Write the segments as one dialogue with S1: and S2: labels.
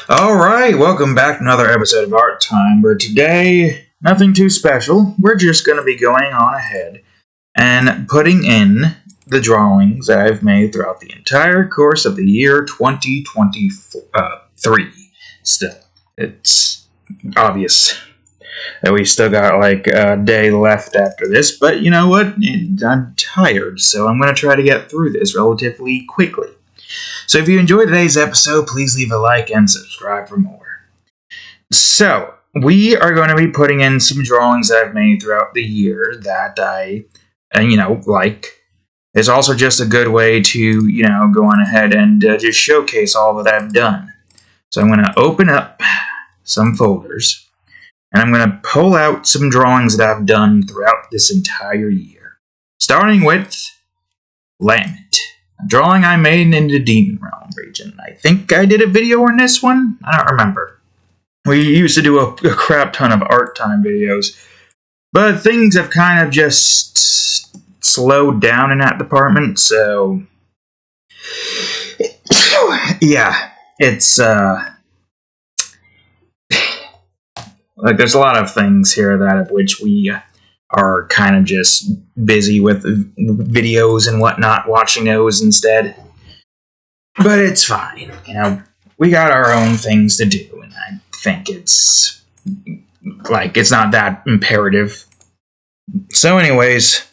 S1: Alright, welcome back to another episode of Art Time, where today, nothing too special. We're just going to be going on ahead and putting in the drawings that I've made throughout the entire course of the year 2023. Still, it's obvious that we still got like a day left after this, but you know what? I'm tired, so I'm going to try to get through this relatively quickly. So if you enjoyed today's episode, please leave a like and subscribe for more. So, we are going to be putting in some drawings that I've made throughout the year that I, like. It's also just a good way to, go on ahead and just showcase all that I've done. So I'm going to open up some folders, and I'm going to pull out some drawings that I've done throughout this entire year. Starting with Lament. A drawing I made in the Demon Realm region. I think I did a video on this one? I don't remember. We used to do a crap ton of art time videos, but things have kind of just slowed down in that department, so yeah, it's like there's a lot of things here that of which we are kind of just busy with videos and whatnot, watching those instead. But it's fine, we got our own things to do, and I think it's not that imperative. So anyways,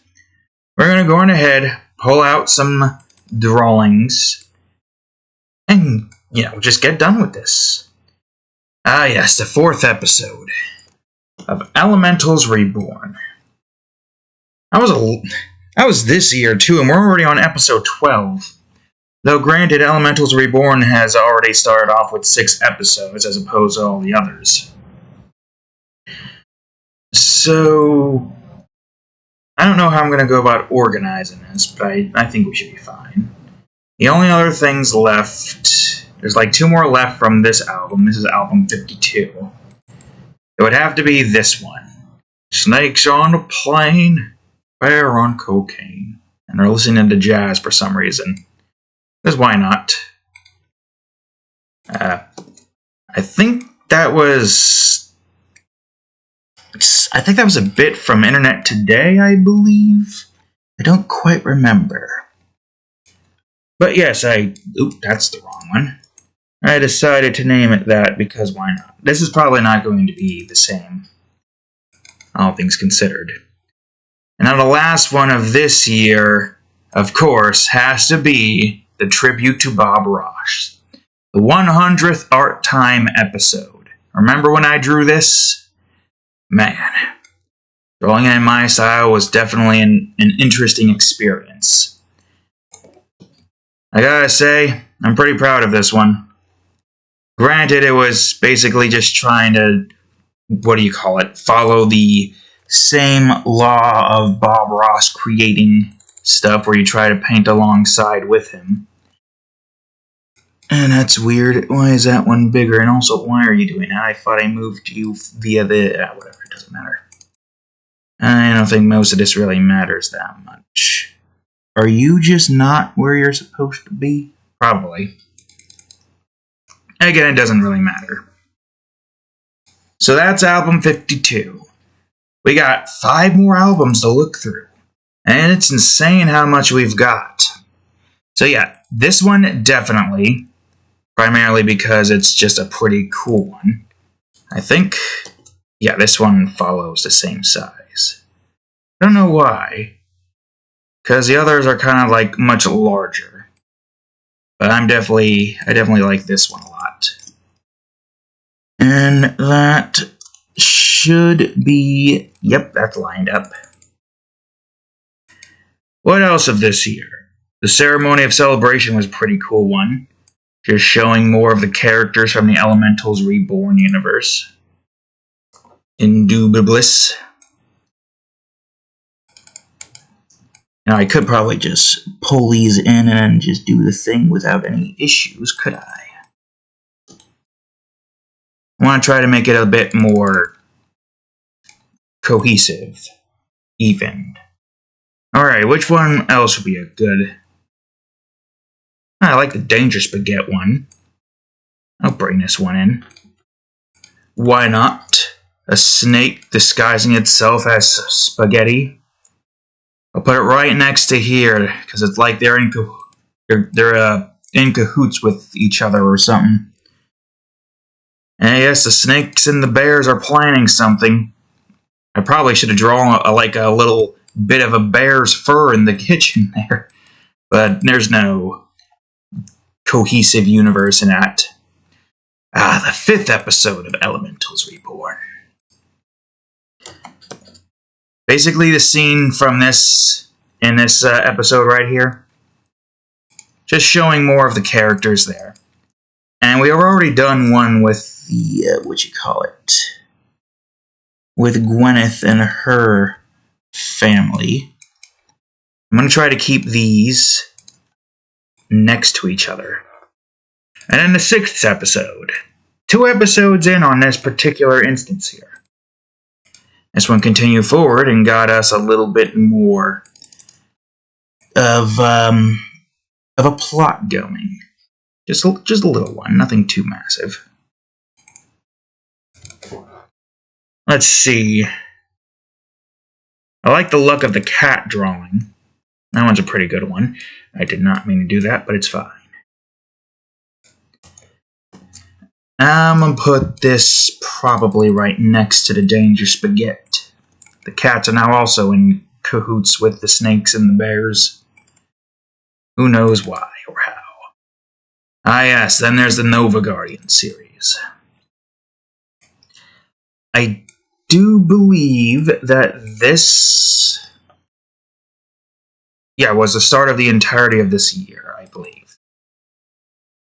S1: we're going to go on ahead, pull out some drawings, and, just get done with this. Ah yes, the 4th episode of Elementals Reborn. That was this year, too, and we're already on episode 12. Though, granted, Elementals Reborn has already started off with 6 episodes, as opposed to all the others. So, I don't know how I'm going to go about organizing this, but I think we should be fine. The only other things left, there's like 2 more left from this album. This is album 52. It would have to be this one. Snakes on the Plane. Bear on cocaine. And they're listening to jazz for some reason. Because why not? I think that was a bit from Internet Today, I believe. I don't quite remember. But yes, that's the wrong one. I decided to name it that because why not? This is probably not going to be the same, all things considered. And now the last one of this year, of course, has to be the tribute to Bob Ross. The 100th Art Time episode. Remember when I drew this? Man, drawing in my style was definitely an interesting experience. I gotta say, I'm pretty proud of this one. Granted, it was basically just trying to, follow the same law of Bob Ross creating stuff where you try to paint alongside with him. And that's weird. Why is that one bigger? And also, why are you doing that? I thought I moved you via the... whatever, it doesn't matter. I don't think most of this really matters that much. Are you just not where you're supposed to be? Probably. Again, it doesn't really matter. So that's album 52. We got 5 more albums to look through. And it's insane how much we've got. So yeah, this one definitely. Primarily because it's just a pretty cool one. I think, yeah, this one follows the same size. I don't know why. Because the others are kind of like much larger. But I definitely like this one a lot. And that should be... Yep, that's lined up. What else of this year? The Ceremony of Celebration was a pretty cool one. Just showing more of the characters from the Elementals Reborn universe. Indubiblis. Now, I could probably just pull these in and just do the thing without any issues, could I? I want to try to make it a bit more cohesive, even. Alright, which one else would be a good... I like the Danger Spaghetti one. I'll bring bring this one in. Why not? A snake disguising itself as spaghetti. I'll put it right next to here, because it's like they're in cahoots with each other or something. And yes, the snakes and the bears are planning something. I probably should have drawn like a little bit of a bear's fur in the kitchen there. But there's no cohesive universe in that. The 5th episode of Elementals Reborn. Basically, the scene from this episode right here, just showing more of the characters there. And we have already done one with the with Gwyneth and her family. I'm going to try to keep these next to each other. And then the 6th episode. 2 episodes in on this particular instance here. This one continued forward and got us a little bit more of a plot going. Just a little one, nothing too massive. Let's see. I like the look of the cat drawing. That one's a pretty good one. I did not mean to do that, but it's fine. I'm going to put this probably right next to the Danger Spaghetti. The cats are now also in cahoots with the snakes and the bears. Who knows why or how. Yes, then there's the Nova Guardian series. I do believe that this was the start of the entirety of this year, I believe.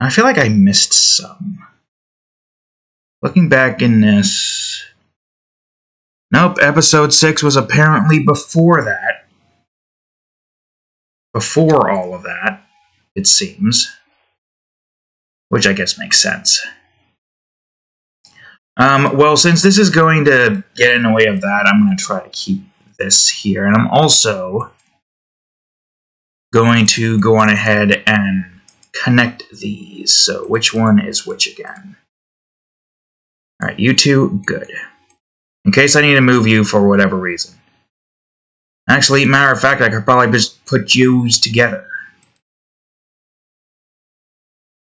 S1: I feel like I missed some. Looking back in this... Nope, episode 6 was apparently before that. Before all of that, it seems. Which I guess makes sense. Well, since this is going to get in the way of that, I'm going to try to keep this here. And I'm also going to go on ahead and connect these. So which one is which again? Alright, you two, good. In case I need to move you for whatever reason. Actually, matter of fact, I could probably just put yous together.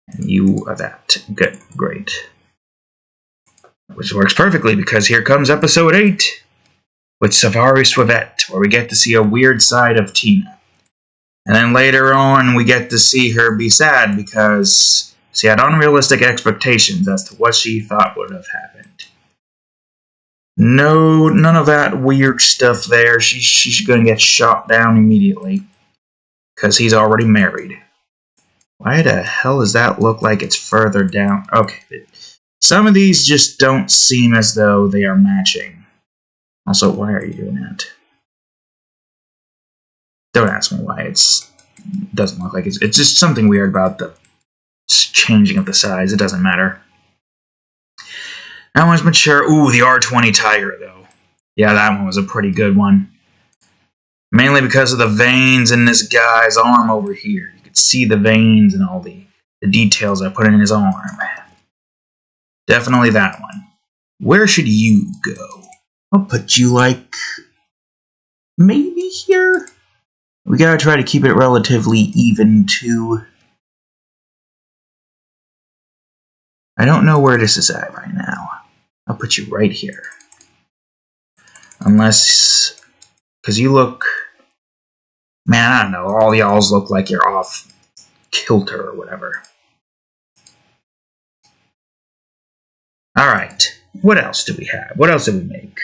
S1: And you are that. Good, great. Which works perfectly, because here comes episode 8 with Savari Swivette, where we get to see a weird side of Tina. And then later on, we get to see her be sad because she had unrealistic expectations as to what she thought would have happened. No, none of that weird stuff there. She's going to get shot down immediately, because he's already married. Why the hell does that look like it's further down? Okay, some of these just don't seem as though they are matching. Also, why are you doing that? Don't ask me why. It doesn't look like it's just something weird about the changing of the size. It doesn't matter. That one's mature. Ooh, the R20 Tiger, though. Yeah, that one was a pretty good one. Mainly because of the veins in this guy's arm over here. You could see the veins and all the details I put in his arm. Definitely that one. Where should you go? I'll put you, like, maybe here? We gotta try to keep it relatively even, too. I don't know where this is at right now. I'll put you right here. Unless... because you look... man, I don't know. All y'all's look like you're off kilter or whatever. Alright. What else do we have? What else did we make?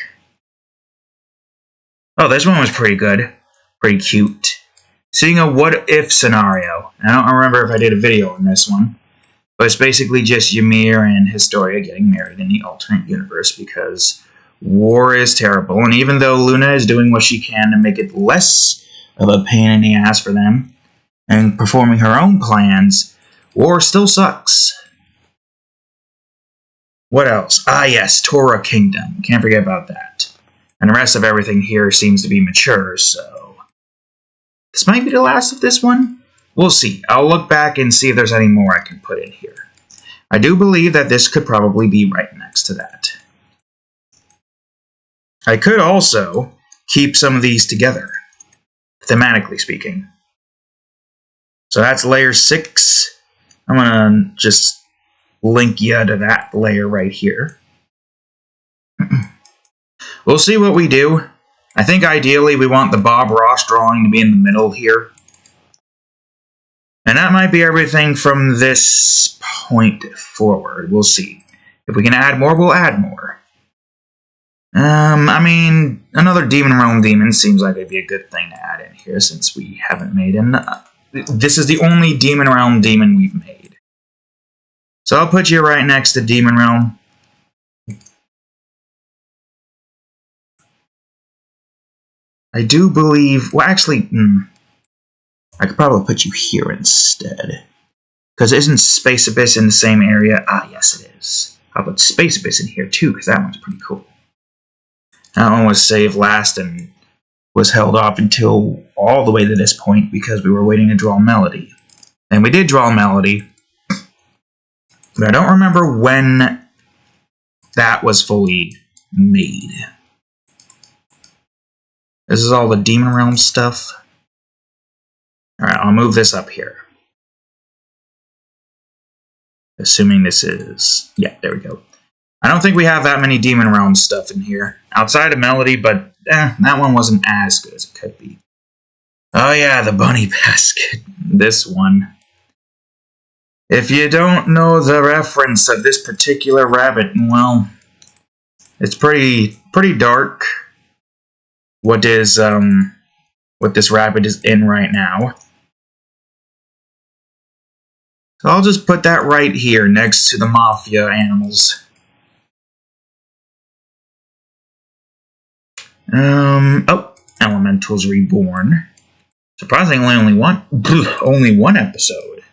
S1: Oh, this one was pretty good. Pretty cute. Seeing a what-if scenario. I don't remember if I did a video on this one. But it's basically just Ymir and Historia getting married in the alternate universe because war is terrible. And even though Luna is doing what she can to make it less of a pain in the ass for them and performing her own plans, war still sucks. What else? Yes, Torah Kingdom. Can't forget about that. And the rest of everything here seems to be mature, so... this might be the last of this one? We'll see. I'll look back and see if there's any more I can put in here. I do believe that this could probably be right next to that. I could also keep some of these together, thematically speaking. So that's layer 6. I'm going to just link you to that layer right here. We'll see what we do. I think ideally we want the Bob Ross drawing to be in the middle here. And that might be everything from this point forward. We'll see. If we can add more, we'll add more. I mean, another Demon Realm demon seems like it'd be a good thing to add in here since we haven't made him. This is the only Demon Realm demon we've made. So I'll put you right next to Demon Realm. I do believe... Well, actually, I could probably put you here instead. Because isn't Space Abyss in the same area? Ah, yes it is. I'll put Space Abyss in here too, because that one's pretty cool. That one was saved last and was held off until all the way to this point because we were waiting to draw Melody. And we did draw Melody, but I don't remember when that was fully made. This is all the Demon Realm stuff. Alright, I'll move this up here. Assuming this is... Yeah, there we go. I don't think we have that many Demon Realm stuff in here. Outside of Melody, but that one wasn't as good as it could be. Oh yeah, the bunny basket. This one. If you don't know the reference of this particular rabbit, well, it's pretty dark. What this rabbit is in right now. So I'll just put that right here next to the mafia animals. Oh, Elementals Reborn. Surprisingly, only one episode.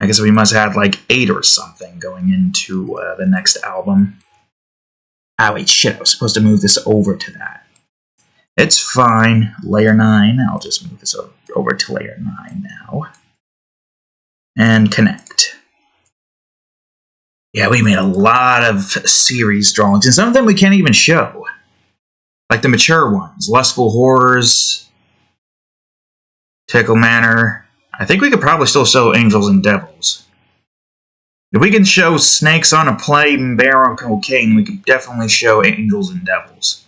S1: I guess we must have like 8 or something going into the next album. Ah, wait, shit, I was supposed to move this over to that. It's fine. Layer 9, I'll just move this over to layer 9 now. And connect. Yeah, we made a lot of series drawings, and some of them we can't even show. Like the mature ones. Lustful Horrors, Tickle Manor. I think we could probably still show Angels and Devils. If we can show Snakes on a Plane and Bear on Cocaine, we could definitely show Angels and Devils.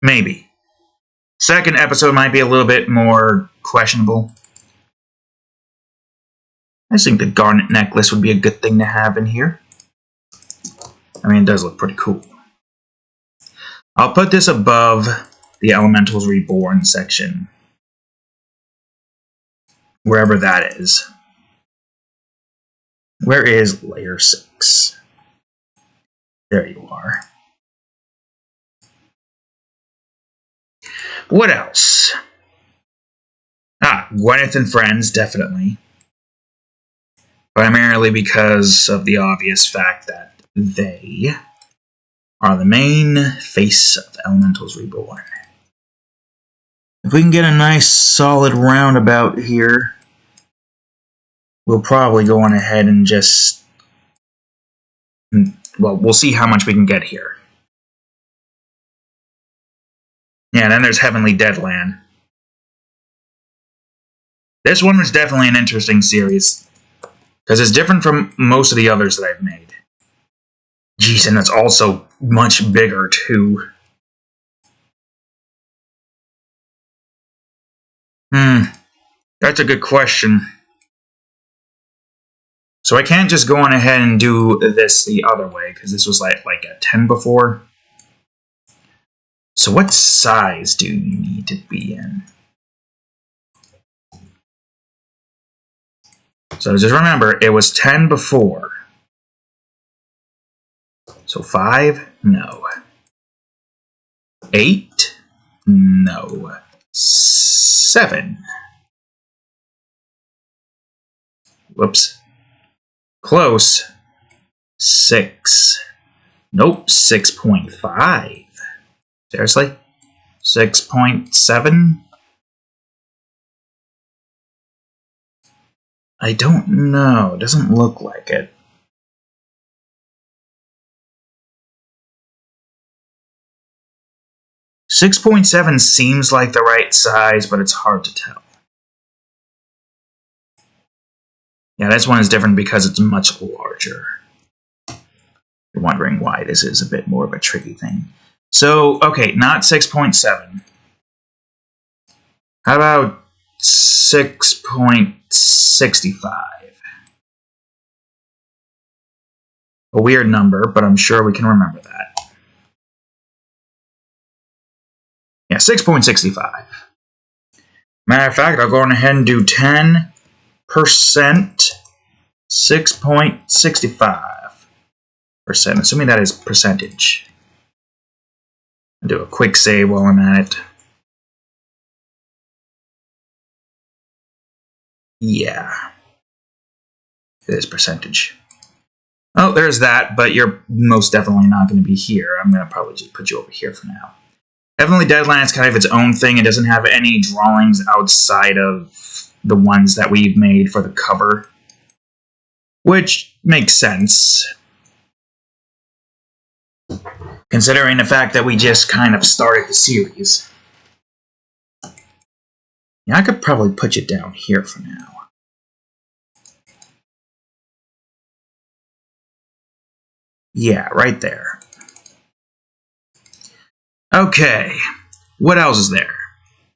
S1: Maybe. Second episode might be a little bit more questionable. I think the garnet necklace would be a good thing to have in here. I mean, it does look pretty cool. I'll put this above the Elementals Reborn section. Wherever that is. Where is layer 6? There you are. What else? Ah, Gwyneth and Friends, definitely. Primarily because of the obvious fact that they are the main face of Elementals Reborn. If we can get a nice solid roundabout here, we'll probably go on ahead and just... Well, we'll see how much we can get here. Yeah, and then there's Heavenly Deadland. This one was definitely an interesting series, because it's different from most of the others that I've made. Jeez, and it's also much bigger, too. That's a good question. So I can't just go on ahead and do this the other way, because this was like a 10 before. So what size do you need to be in? So just remember, it was 10 before. So 5? No. 8? No. 7. Whoops. Close. 6. Nope, 6.5. Seriously? 6.7? I don't know. It doesn't look like it. .7 seems like the right size, but it's hard to tell. Yeah, this one is different because it's much larger. You're wondering why this is a bit more of a tricky thing. So, okay, not 6.7. How about 6.65? A weird number, but I'm sure we can remember that. Yeah, 6.65. Matter of fact, I'll go on ahead and do 10%, 6.65%, assuming that is percentage. I'll do a quick save while I'm at it. Yeah, it is percentage. Oh, there's that, but you're most definitely not going to be here. I'm going to probably just put you over here for now. Heavenly Deadland is kind of its own thing. It doesn't have any drawings outside of the ones that we've made for the cover, which makes sense, considering the fact that we just kind of started the series. Yeah, I could probably put you down here for now. Yeah, right there. Okay, what else is there?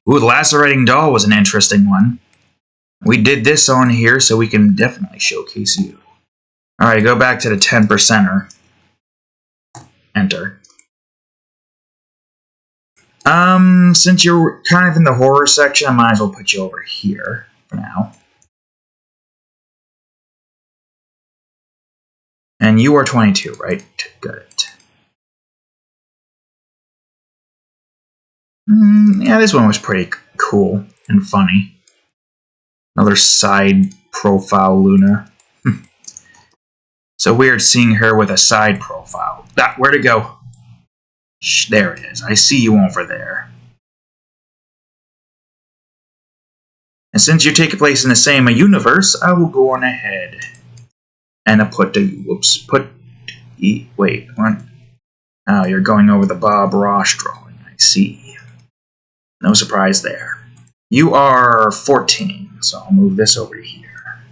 S1: Ooh, the Lacerating Doll was an interesting one. We did this on here, so we can definitely showcase you. Alright, go back to the 10%er. Enter. Since you're kind of in the horror section, I might as well put you over here for now. And you are 22, right? Good. Yeah, this one was pretty cool and funny. Another side profile Luna. So weird seeing her with a side profile. Ah, where'd it go? Shh, there it is. I see you over there. And since you take place in the same universe, I will go on ahead and wait, what? Oh, you're going over the Bob Ross drawing. I see. No surprise there. You are 14, so I'll move this over here.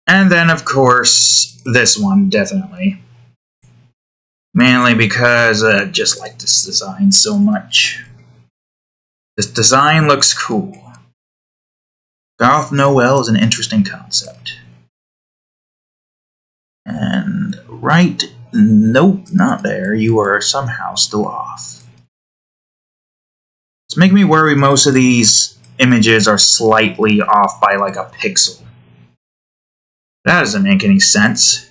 S1: And then, of course, this one, definitely. Mainly because I just like this design so much. This design looks cool. Garth Noel is an interesting concept. And right, nope, not there. You are somehow still off. It's making me worry most of these images are slightly off by like a pixel. That doesn't make any sense.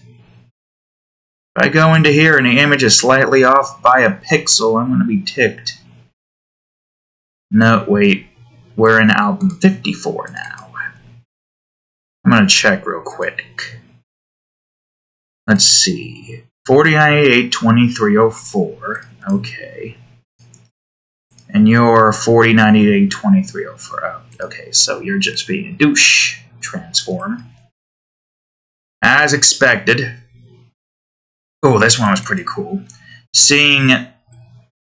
S1: If I go into here and the image is slightly off by a pixel, I'm going to be ticked. No, wait. We're in album 54 now. I'm going to check real quick. Let's see. 4098 2304. Okay. And you're 4098 2304. Okay, so you're just being a douche. Transform. As expected. Oh, this one was pretty cool. Seeing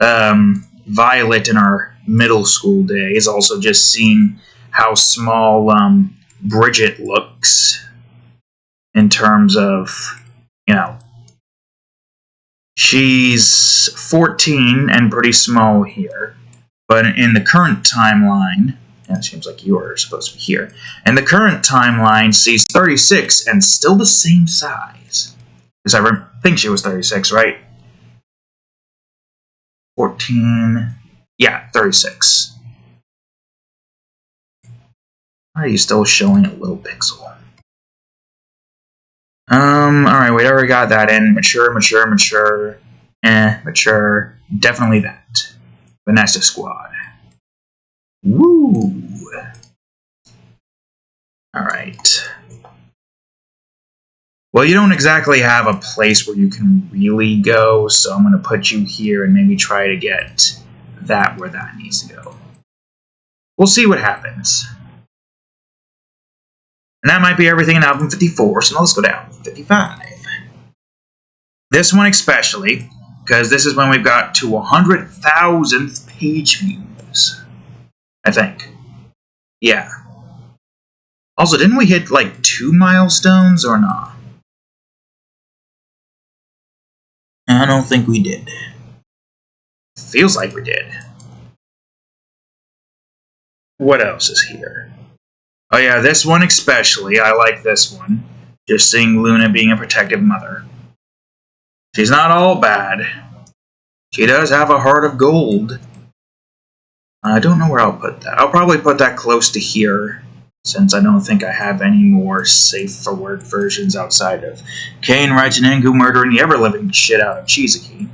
S1: Violet in our middle school days, also just seeing how small Bridget looks in terms of, you know, she's 14 and pretty small here, but in the current timeline, and it seems like you are supposed to be here, and the current timeline sees 36 and still the same size. Because I think she was 36, right? 14. Yeah, 36. Why are you still showing a little pixel? Alright, we already got that in. Mature. Mature. Definitely that. Vanessa Squad. Woo! Alright. Well, you don't exactly have a place where you can really go, so I'm going to put you here and maybe try to get that where that needs to go. We'll see what happens. And that might be everything in album 54, so now let's go down. 55. This one especially, because this is when we've got to 100,000th page views. I think. Yeah. Also, didn't we hit like 2 milestones or not? I don't think we did. Feels like we did. What else is here? Oh yeah, this one especially. I like this one. Just seeing Luna being a protective mother. She's not all bad. She does have a heart of gold. I don't know where I'll put that. I'll probably put that close to here, since I don't think I have any more safe-for-work versions outside of Kane, Raichinen murdering the ever-living shit out of Shizuki.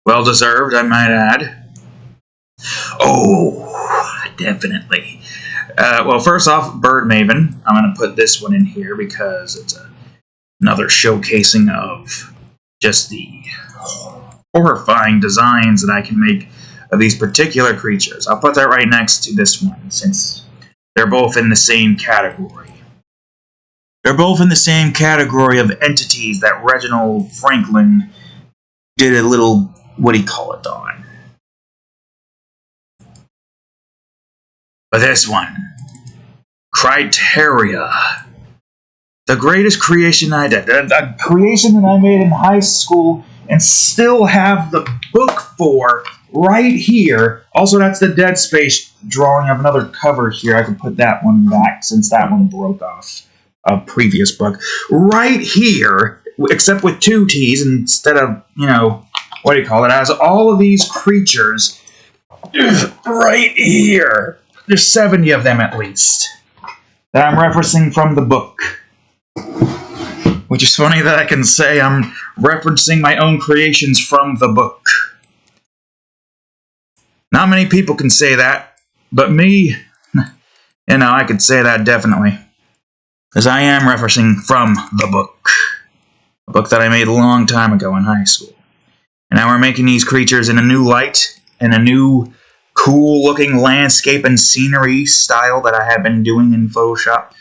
S1: Well-deserved, I might add. Oh, definitely. Well, first off, Bird Maven. I'm going to put this one in here because it's another showcasing of just the horrifying designs that I can make of these particular creatures. I'll put that right next to this one, since they're both in the same category. They're both in the same category of entities that Reginald Franklin did a little, what do you call it, on. But this one, Criteria. The greatest creation I did. A creation that I made in high school and still have the book for right here. Also, that's the Dead Space drawing of another cover here. I can put that one back since that one broke off a previous book. Right here, except with 2 T's instead of, what do you call it? It has all of these creatures right here. There's 70 of them at least that I'm referencing from the book. Which is funny that I can say I'm referencing my own creations from the book. Not many people can say that, but me, I could say that definitely. Because I am referencing from the book. A book that I made a long time ago in high school. And now we're making these creatures in a new light, in a new cool-looking landscape and scenery style that I have been doing in Photoshop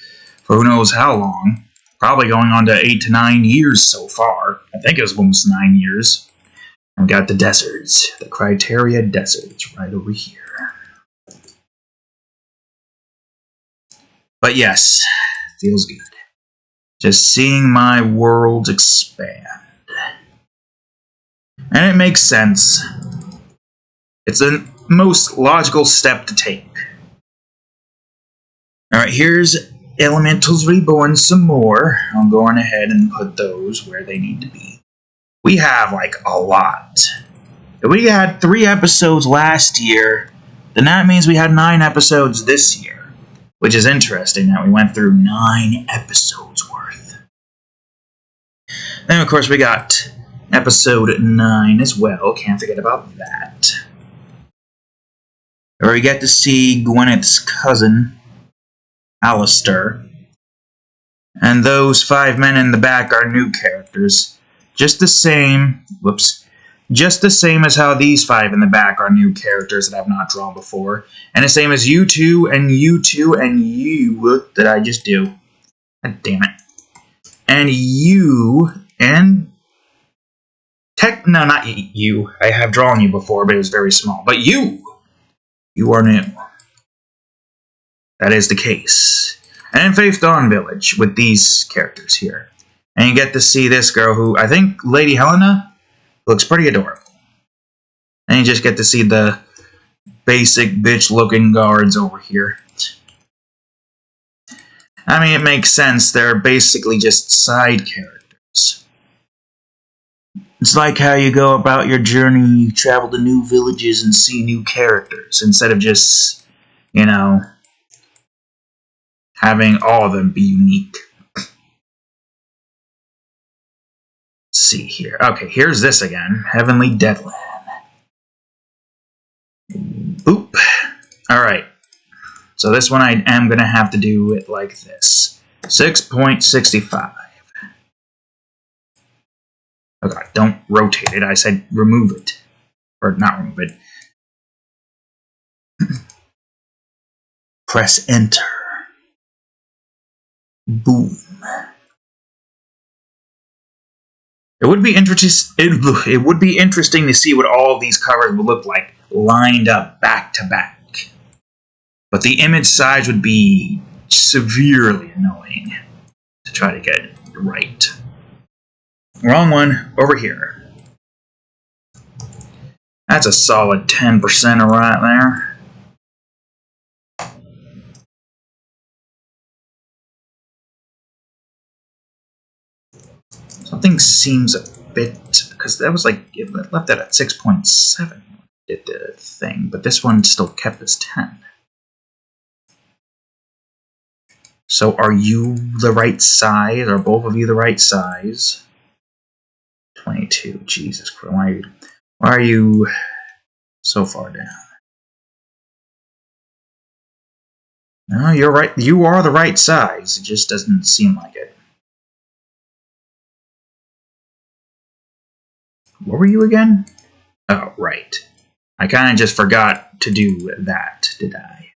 S1: for who knows how long. Probably going on to 8 to 9 years so far. I think it was almost 9 years. I've got the deserts, the Criteria deserts right over here. But yes, feels good. Just seeing my world expand. And it makes sense. It's the most logical step to take. Alright, here's Elementals Reborn some more. I'm going ahead and put those where they need to be. We have, a lot. If we had 3 episodes last year, then that means we had 9 episodes this year. Which is interesting that we went through 9 episodes worth. Then, of course, we got episode 9 as well. Can't forget about that. Where we get to see Gwyneth's cousin, Alistair. And those 5 men in the back are new characters. Just the same as how these 5 in the back are new characters that I've not drawn before. And the same as you two and you two and you. What did I just do? God damn it. And you and... No, not you. I have drawn you before, but it was very small. But you! You are new. That is the case. And in Faith Dawn Village with these characters here. And you get to see this girl who, I think Lady Helena, looks pretty adorable. And you just get to see the basic bitch-looking guards over here. I mean, it makes sense. They're basically just side characters. It's like how you go about your journey, you travel to new villages and see new characters, instead of just, having all of them be unique. Let's see here. Okay, here's this again. Heavenly Deadland. Boop. Alright. So this one I am going to have to do it like this. 6.65. Oh god, don't rotate it. I said remove it. Or not remove it. Press enter. Boom. It would be it would be interesting to see what all of these covers would look like lined up back to back. But the image size would be severely annoying to try to get it right. Wrong one, over here. That's a solid 10% right there. Something seems a bit, because that was like, it left that at 6.7, did the thing, but this one still kept as 10. So are you the right size? Are both of you the right size? 22, Jesus Christ. Why are you so far down? No, you're right. You are the right size. It just doesn't seem like it. What were you again? Oh, right. I kind of just forgot to do that, did I?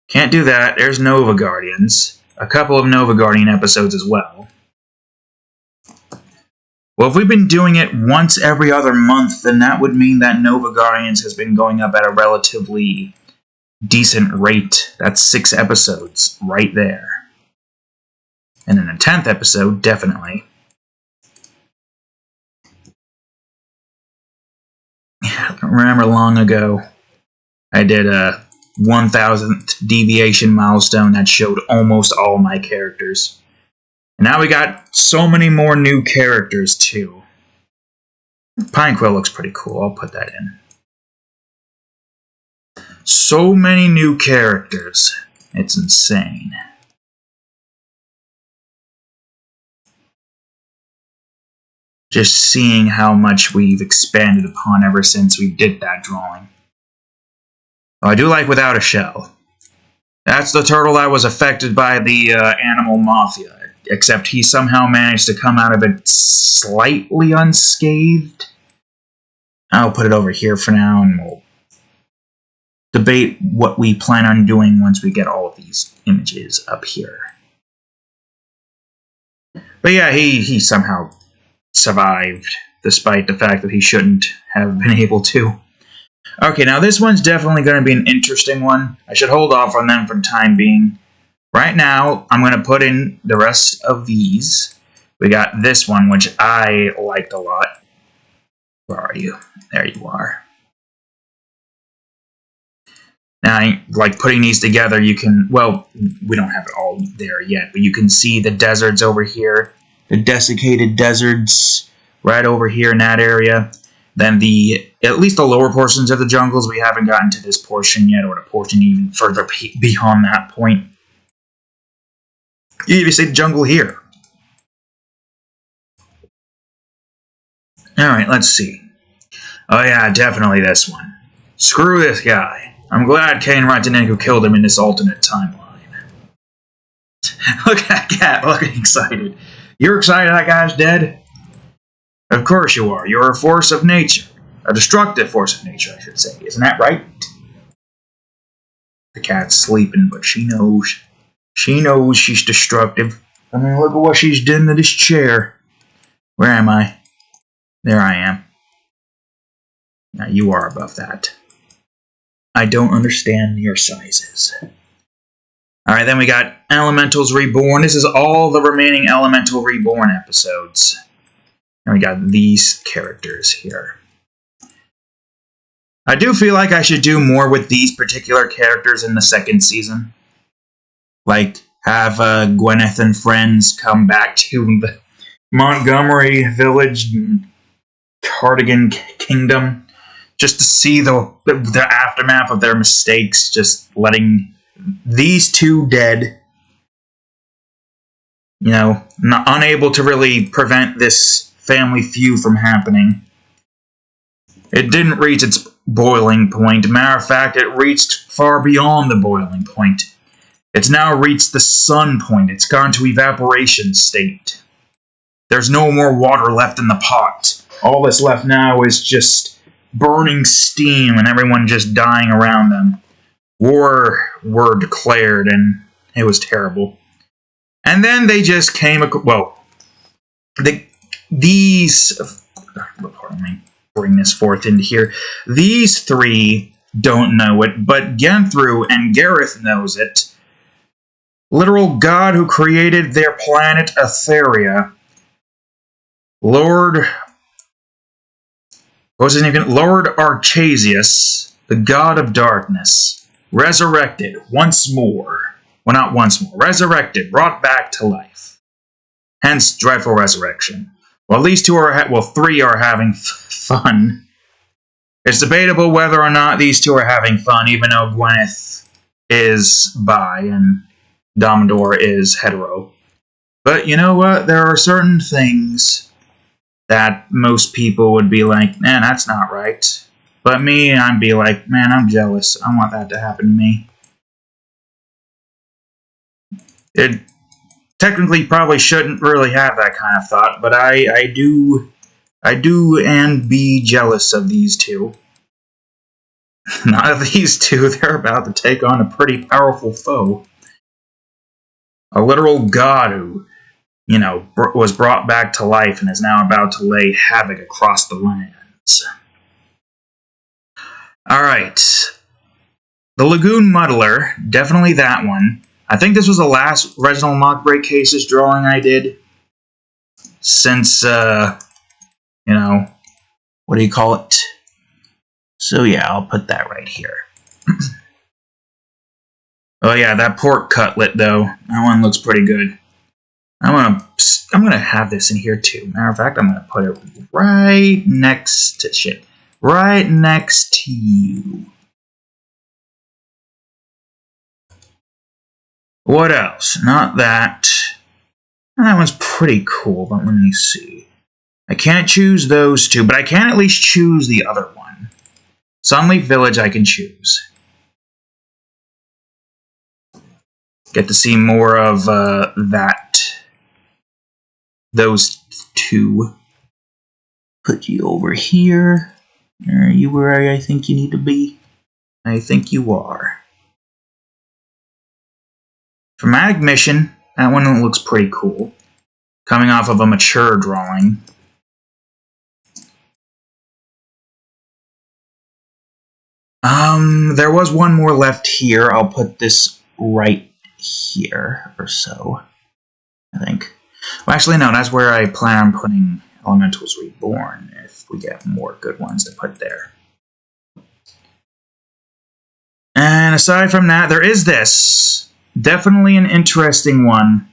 S1: Can't do that. There's Nova Guardians. A couple of Nova Guardian episodes as well. Well, if we've been doing it once every other month, then that would mean that Nova Guardians has been going up at a relatively decent rate. That's 6 episodes right there. And then a 10th episode, definitely. I remember long ago, I did a 1000th deviation milestone that showed almost all my characters. And now we got so many more new characters, too. Pinequill looks pretty cool, I'll put that in. So many new characters. It's insane. Just seeing how much we've expanded upon ever since we did that drawing. Oh, I do like Without a Shell. That's the turtle that was affected by the animal mafia, except he somehow managed to come out of it slightly unscathed. I'll put it over here for now, and we'll debate what we plan on doing once we get all of these images up here. But yeah, he somehow survived, despite the fact that he shouldn't have been able to. Okay, now this one's definitely going to be an interesting one. I should hold off on them for the time being. Right now, I'm going to put in the rest of these. We got this one, which I liked a lot. Where are you? There you are. Now, like putting these together, you can, well, we don't have it all there yet, but you can see the deserts over here. The desiccated deserts right over here in that area. Then at least the lower portions of the jungles, we haven't gotten to this portion yet, or the portion even further beyond that point. You even see the jungle here. Alright, let's see. Oh yeah, definitely this one. Screw this guy. I'm glad Kane Ratanenko killed him in this alternate timeline. Look at that cat, looking excited. You're excited that guy's dead? Of course you are. You're a force of nature. A destructive force of nature, I should say. Isn't that right? The cat's sleeping, but she knows. She knows she's destructive. I mean, look at what she's done to this chair. Where am I? There I am. Now you are above that. I don't understand your sizes. Alright, then we got Elementals Reborn. This is all the remaining Elemental Reborn episodes. And we got these characters here. I do feel like I should do more with these particular characters in the second season. Like, have Gwyneth and friends come back to the Montgomery Village, Cardigan Kingdom, just to see the aftermath of their mistakes, just letting these two dead, you know, unable to really prevent this family feud from happening. It didn't reach its boiling point. Matter of fact, it reached far beyond the boiling point. It's now reached the sun point. It's gone to evaporation state. There's no more water left in the pot. All that's left now is just burning steam and everyone just dying around them. War were declared, and it was terrible. And then they just came, well, these, let me bring this forth into here. These three don't know it, but Genthru and Gareth knows it. Literal god who created their planet Etheria. Lord, what was his name again? Lord Archasius, the god of darkness, resurrected once more. Well, not once more. Resurrected, brought back to life. Hence, dreadful resurrection. Well, these two are, three are having fun. It's debatable whether or not these two are having fun, even though Gwyneth is bi and Domodor is hetero. But you know what? There are certain things that most people would be like, man, that's not right. But me, I'd be like, man, I'm jealous. I want that to happen to me. It technically probably shouldn't really have that kind of thought, but I do and be jealous of these two. Not of these two, they're about to take on a pretty powerful foe. A literal god who, was brought back to life and is now about to lay havoc across the lands. Alright. The Lagoon Muddler, definitely that one. I think this was the last Reginald Mockbreak Cases drawing I did. Since, what do you call it? So yeah, I'll put that right here. Oh yeah, that pork cutlet though, that one looks pretty good. I'm gonna have this in here too. Matter of fact, I'm gonna put it right next to right next to you. What else? Not that. That one's pretty cool, but let me see. I can't choose those two, but I can at least choose the other one. Sunleaf Village I can choose. Get to see more of those two. Put you over here. Are you where I think you need to be? I think you are. Dramatic Mission. That one looks pretty cool. Coming off of a mature drawing. There was one more left here. I'll put this right here or so, I think. Well, actually, no, that's where I plan on putting Elementals Reborn, if we get more good ones to put there. And aside from that, there is this. Definitely an interesting one.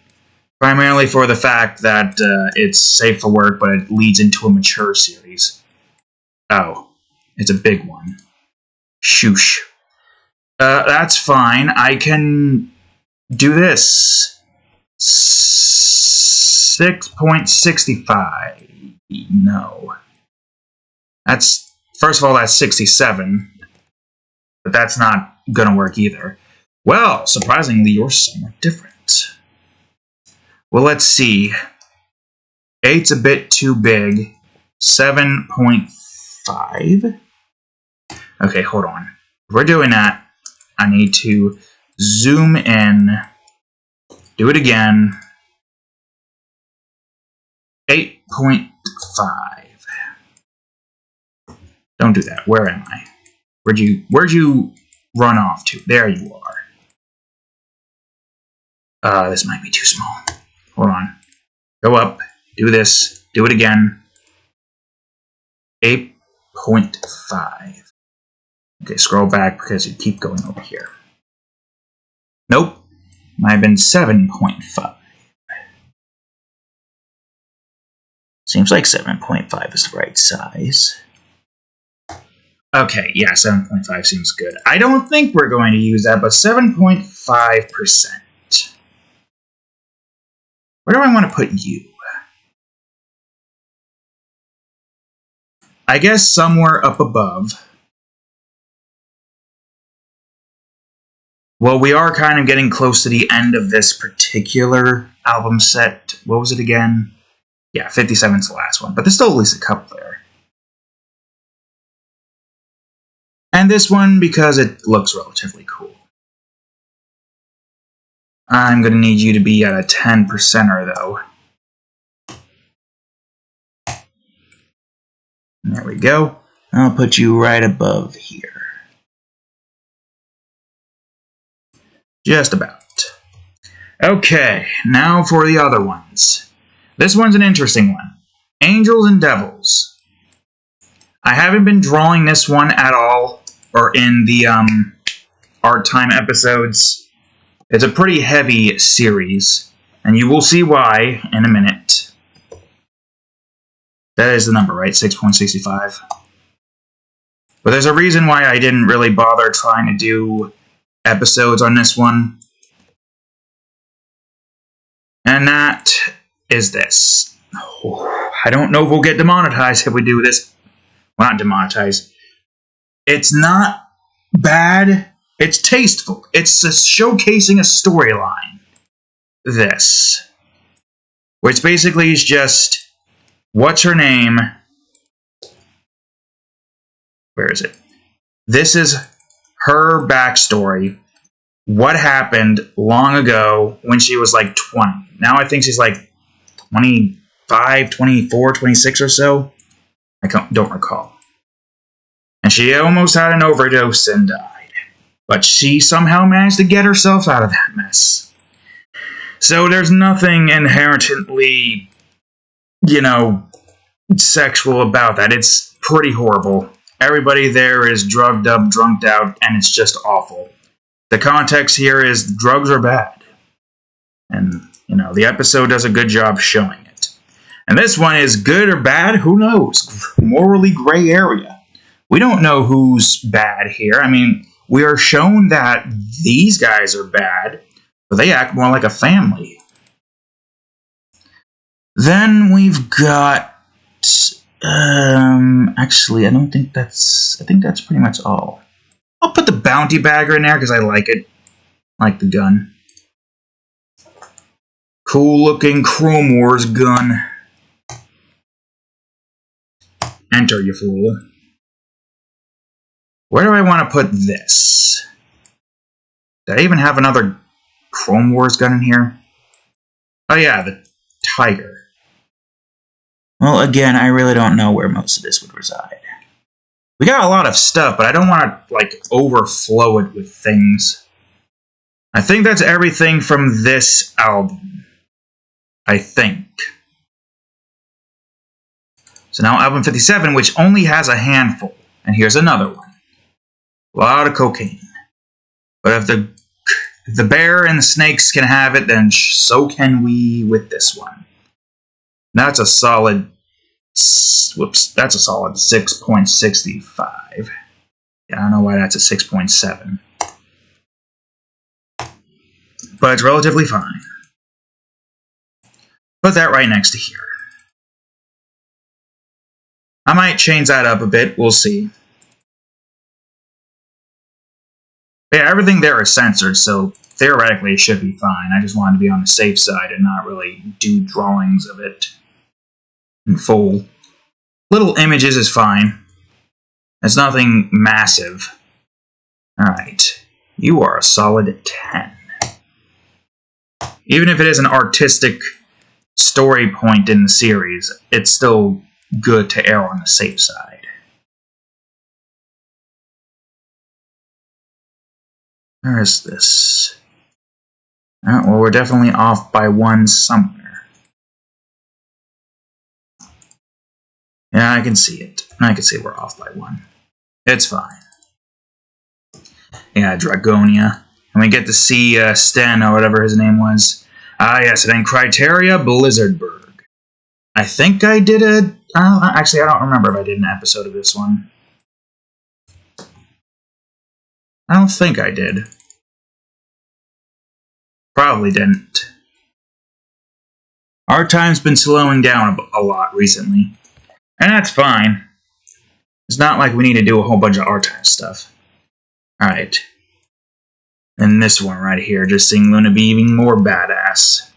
S1: Primarily for the fact that it's safe for work, but it leads into a mature series. Oh, it's a big one. Shoosh. That's fine. I can do this. 6.65. No. That's, first of all, that's 67. But that's not gonna work either. Well, surprisingly, you're somewhat different. Well, let's see. 8's a bit too big. 7.5. Okay, hold on. If we're doing that, I need to zoom in. Do it again. 8.5. Don't do that. Where am I? Where'd you run off to? There you are. This might be too small. Hold on. Go up. Do this. Do it again. 8.5. Okay, scroll back because you keep going over here. Nope. Might have been 7.5. Seems like 7.5 is the right size. Okay, yeah, 7.5 seems good. I don't think we're going to use that, but 7.5%. Where do I want to put you? I guess somewhere up above. Well, we are kind of getting close to the end of this particular album set. What was it again? Yeah, 57's the last one, but there's still at least a couple there. And this one because it looks relatively cool. I'm going to need you to be at a 10%er, though. There we go. I'll put you right above here. Just about. Okay, now for the other ones. This one's an interesting one. Angels and Devils. I haven't been drawing this one at all, or in the art time episodes. It's a pretty heavy series, and you will see why in a minute. That is the number, right? 6.65. But there's a reason why I didn't really bother trying to do episodes on this one. And that is this. Oh, I don't know if we'll get demonetized if we do this. Well, not demonetized. It's not bad. It's tasteful. It's showcasing a storyline. This. Which basically is just... What's her name? Where is it? This is her backstory. What happened long ago when she was like 20. Now I think she's like 25, 24, 26 or so. I don't recall. And she almost had an overdose and died. But she somehow managed to get herself out of that mess. So there's nothing inherently, sexual about that. It's pretty horrible. Everybody there is drugged up, drunked out, and it's just awful. The context here is drugs are bad. And, the episode does a good job showing it. And this one is good or bad, who knows? Morally gray area. We don't know who's bad here. I mean, we are shown that these guys are bad, but they act more like a family. Then we've got... actually, I think that's pretty much all. I'll put the bounty bagger in there because I like it. I like the gun. Cool looking Chrome Wars gun. Enter, you fool. Where do I want to put this? Did I even have another Chrome Wars gun in here? Oh yeah, the Tiger. Well, again, I really don't know where most of this would reside. We got a lot of stuff, but I don't want to, overflow it with things. I think that's everything from this album. I think. So now album 57, which only has a handful. And here's another one. A lot of cocaine. But if the bear and the snakes can have it, then so can we with this one. That's a solid... Whoops, that's a solid 6.65. Yeah, I don't know why that's a 6.7. But it's relatively fine. Put that right next to here. I might change that up a bit, we'll see. But yeah, everything there is censored, so theoretically it should be fine. I just wanted to be on the safe side and not really do drawings of it in full. Little images is fine. It's nothing massive. Alright. You are a solid 10. Even if it is an artistic story point in the series, it's still good to err on the safe side. Where is this? Well, we're definitely off by one somewhere. Yeah, I can see it. I can see we're off by one. It's fine. Yeah, Dragonia. And we get to see Sten, or whatever his name was. Ah, yes, and then Criteria Blizzardburg. I think I did actually, I don't remember if I did an episode of this one. I don't think I did. Probably didn't. Our time's been slowing down a lot recently. And that's fine. It's not like we need to do a whole bunch of art time stuff. Alright. And this one right here, just seeing Luna be even more badass.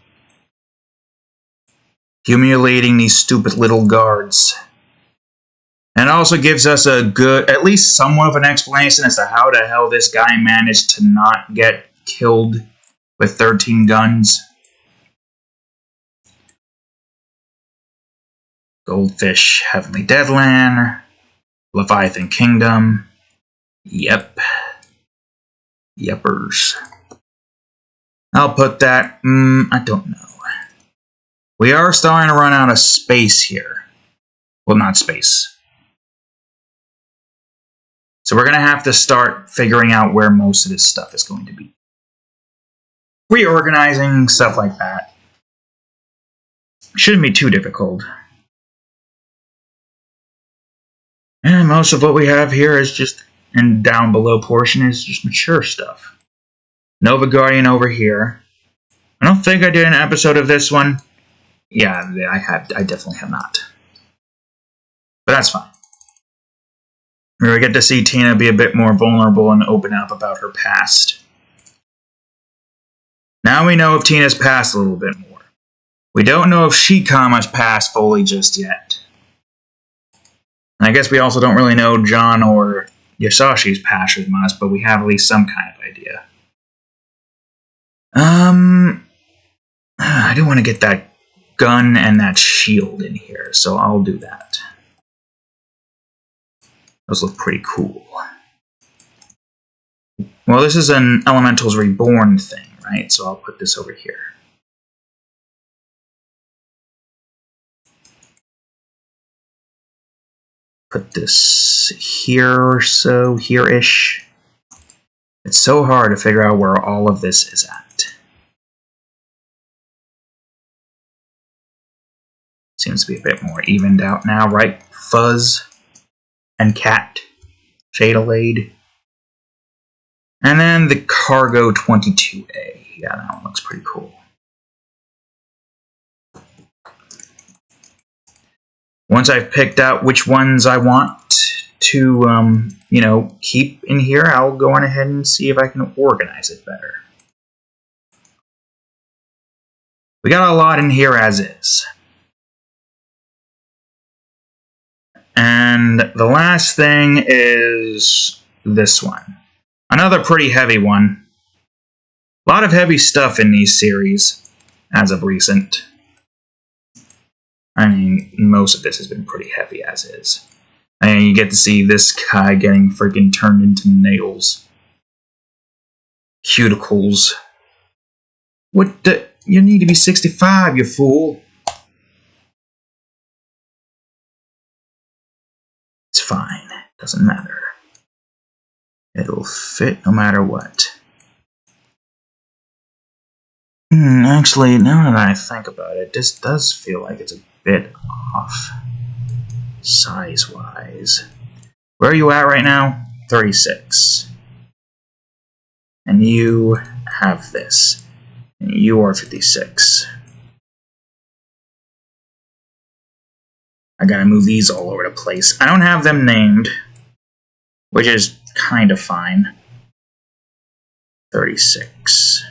S1: Humiliating these stupid little guards. And it also gives us a good, at least somewhat of an explanation as to how the hell this guy managed to not get killed with 13 guns. Goldfish, Heavenly Deadland, Leviathan Kingdom. Yep. Yepers. I'll put that, I don't know. We are starting to run out of space here. Well, not space. So we're going to have to start figuring out where most of this stuff is going to be. Reorganizing, stuff like that. Shouldn't be too difficult. And most of what we have here is just, and down below portion is just mature stuff. Nova Guardian over here. I don't think I did an episode of this one. Yeah, I definitely have not. But that's fine. We get to see Tina be a bit more vulnerable and open up about her past. Now we know of Tina's past a little bit more. We don't know of Shikama's past fully just yet. And I guess we also don't really know John or Yasashi's past as much, but we have at least some kind of idea. I do want to get that gun and that shield in here, so I'll do that. Those look pretty cool. Well, this is an Elementals Reborn thing, right? So I'll put this over here. Put this here or so, here-ish. It's so hard to figure out where all of this is at. Seems to be a bit more evened out now, right? Fuzz and Cat, Shadalade. And then the Cargo 22A. Yeah, that one looks pretty cool. Once I've picked out which ones I want to, keep in here, I'll go on ahead and see if I can organize it better. We got a lot in here as is. And the last thing is this one. Another pretty heavy one. A lot of heavy stuff in these series as of recent. I mean, most of this has been pretty heavy as is. And you get to see this guy getting freaking turned into nails. Cuticles. What the? You need to be 65, you fool. It's fine. Doesn't matter. It'll fit no matter what. Actually, now that I think about it, this does feel like it's a bit off. Size-wise. Where are you at right now? 36. And you have this. And you are 56. I gotta move these all over the place. I don't have them named, which is kind of fine. 36.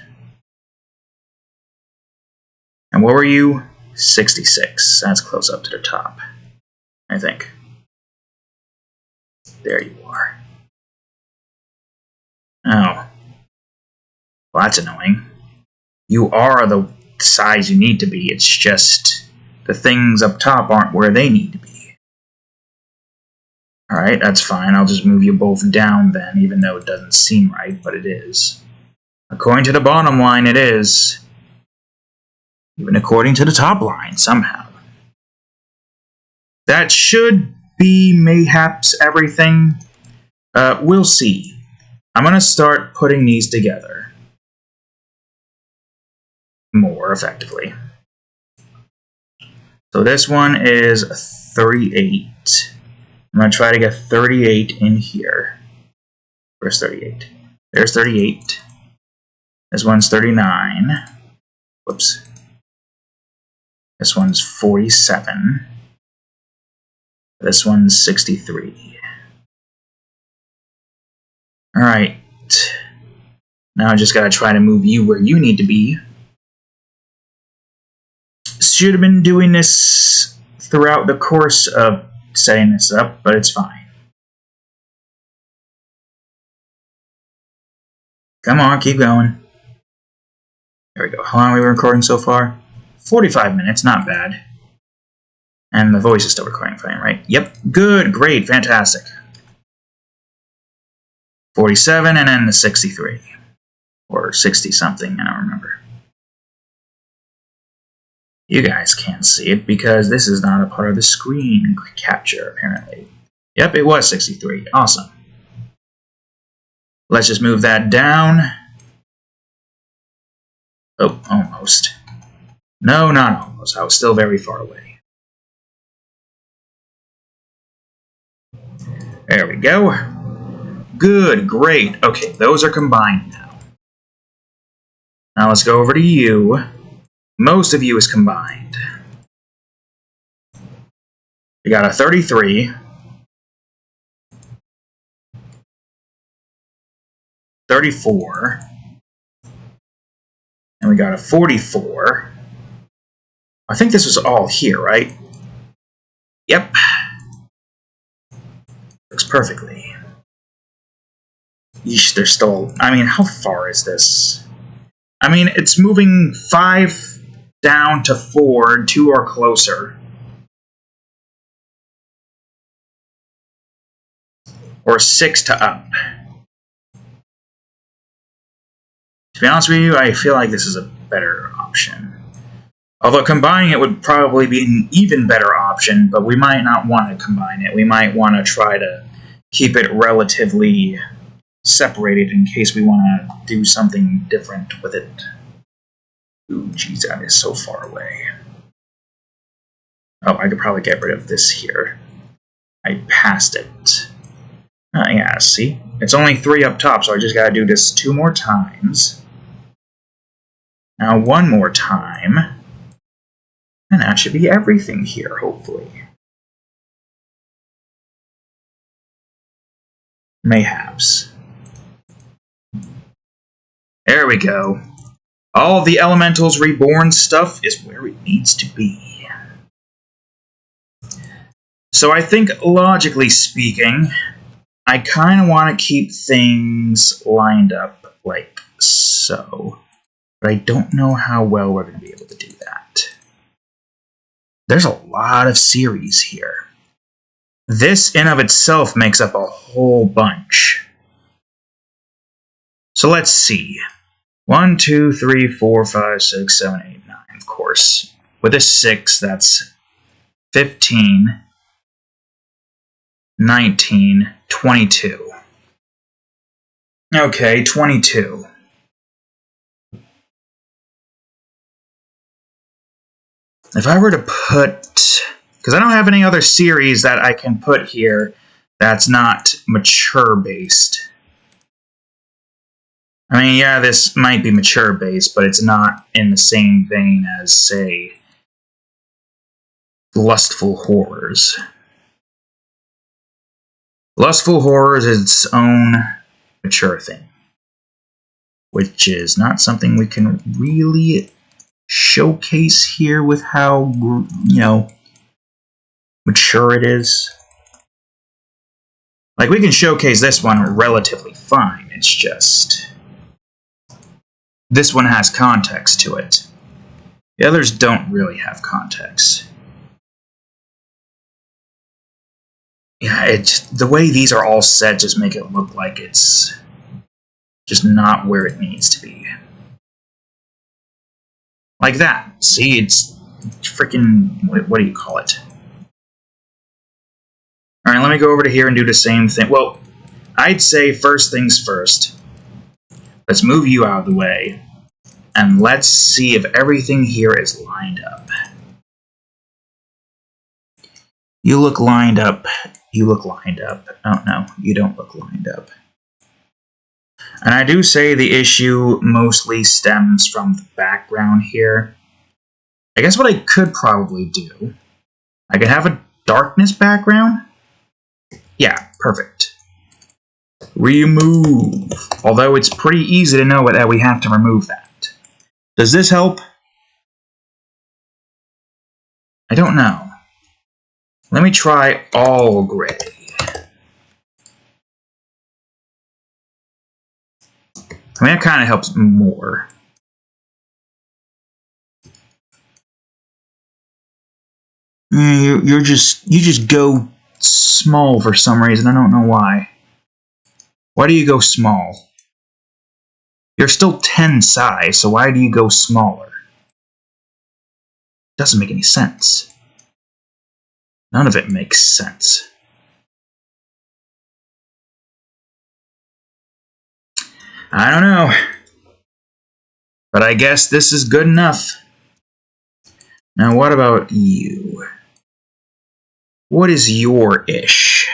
S1: And what were you? 66. That's close up to the top, I think. There you are. Oh. Well, that's annoying. You are the size you need to be. It's just the things up top aren't where they need to be. Alright, that's fine. I'll just move you both down then, even though it doesn't seem right, but it is. According to the bottom line, it is. Even according to the top line, somehow. That should be mayhaps everything. We'll see. I'm going to start putting these together more effectively. So this one is 38. I'm going to try to get 38 in here. Where's 38? There's 38. This one's 39. Whoops. This one's 47. This one's 63. Alright. Now I just gotta try to move you where you need to be. Should have been doing this throughout the course of setting this up, but it's fine. Come on, keep going. There we go. How long have we been recording so far? 45 minutes, not bad. And the voice is still recording fine, right? Yep. Good, great, fantastic. 47 and then the 63. Or 60-something, I don't remember. You guys can't see it because this is not a part of the screen capture, apparently. Yep, it was 63. Awesome. Let's just move that down. Oh, almost. No, not almost. I was still very far away. There we go. Good, great. Okay, those are combined now. Now let's go over to you. Most of you is combined. We got a 33. 34. And we got a 44. I think this was all here, right? Yep. Looks perfectly. Yeesh, there's still... I mean, how far is this? I mean, it's moving 5 down to 4, 2 are closer. Or 6 to up. To be honest with you, I feel like this is a better option. Although combining it would probably be an even better option, but we might not want to combine it. We might want to try to keep it relatively separated in case we want to do something different with it. Ooh, geez, that is so far away. Oh, I could probably get rid of this here. I passed it. Yeah, see? It's only 3 up top, so I just gotta do this 2 more times. Now 1 more time. And that should be everything here, hopefully. Mayhaps. There we go. All the Elementals Reborn stuff is where it needs to be. So I think, logically speaking, I kind of want to keep things lined up like so. But I don't know how well we're going to be able to do that. There's a lot of series here. This in of itself makes up a whole bunch. So let's see. 1, 2, 3, 4, 5, 6, 7, 8, 9, of course. With a 6, that's 15, 19, 22. Okay, 22. If I were to put... because I don't have any other series that I can put here that's not mature-based. I mean, yeah, this might be mature-based, but it's not in the same vein as, say, Lustful Horrors. Lustful Horrors is its own mature thing, which is not something we can really showcase here with how, you know, mature it is. Like, we can showcase this one relatively fine, it's just... this one has context to it. The others don't really have context. Yeah, the way these are all set just make it look like it's just not where it needs to be. Like that. See, it's freaking... what do you call it? Alright, let me go over to here and do the same thing. Well, I'd say first things first. Let's move you out of the way. And let's see if everything here is lined up. You look lined up. You look lined up. Oh, no, you don't look lined up. And I do say the issue mostly stems from the background here. I guess what I could probably do, I could have a darkness background. Yeah, perfect. Remove. Although it's pretty easy to know that we have to remove that. Does this help? I don't know. Let me try all gray. I mean, that kind of helps more. You just go small for some reason. I don't know why. Why do you go small? You're still 10 size, so why do you go smaller? Doesn't make any sense. None of it makes sense. I don't know. But I guess this is good enough. Now what about you? What is your ish?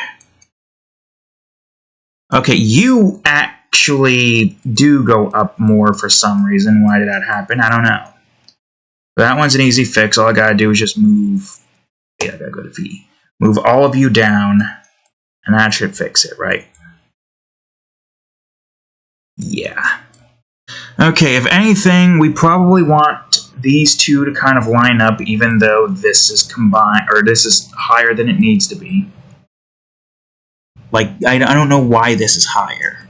S1: Okay, you actually do go up more for some reason. Why did that happen? I don't know. That one's an easy fix. All I gotta do is just move. Yeah, I gotta go to V. Move all of you down, and that should fix it, right? Yeah. Okay, if anything, we probably want these two to kind of line up, even though this is combined, or this is higher than it needs to be. Like, I don't know why this is higher.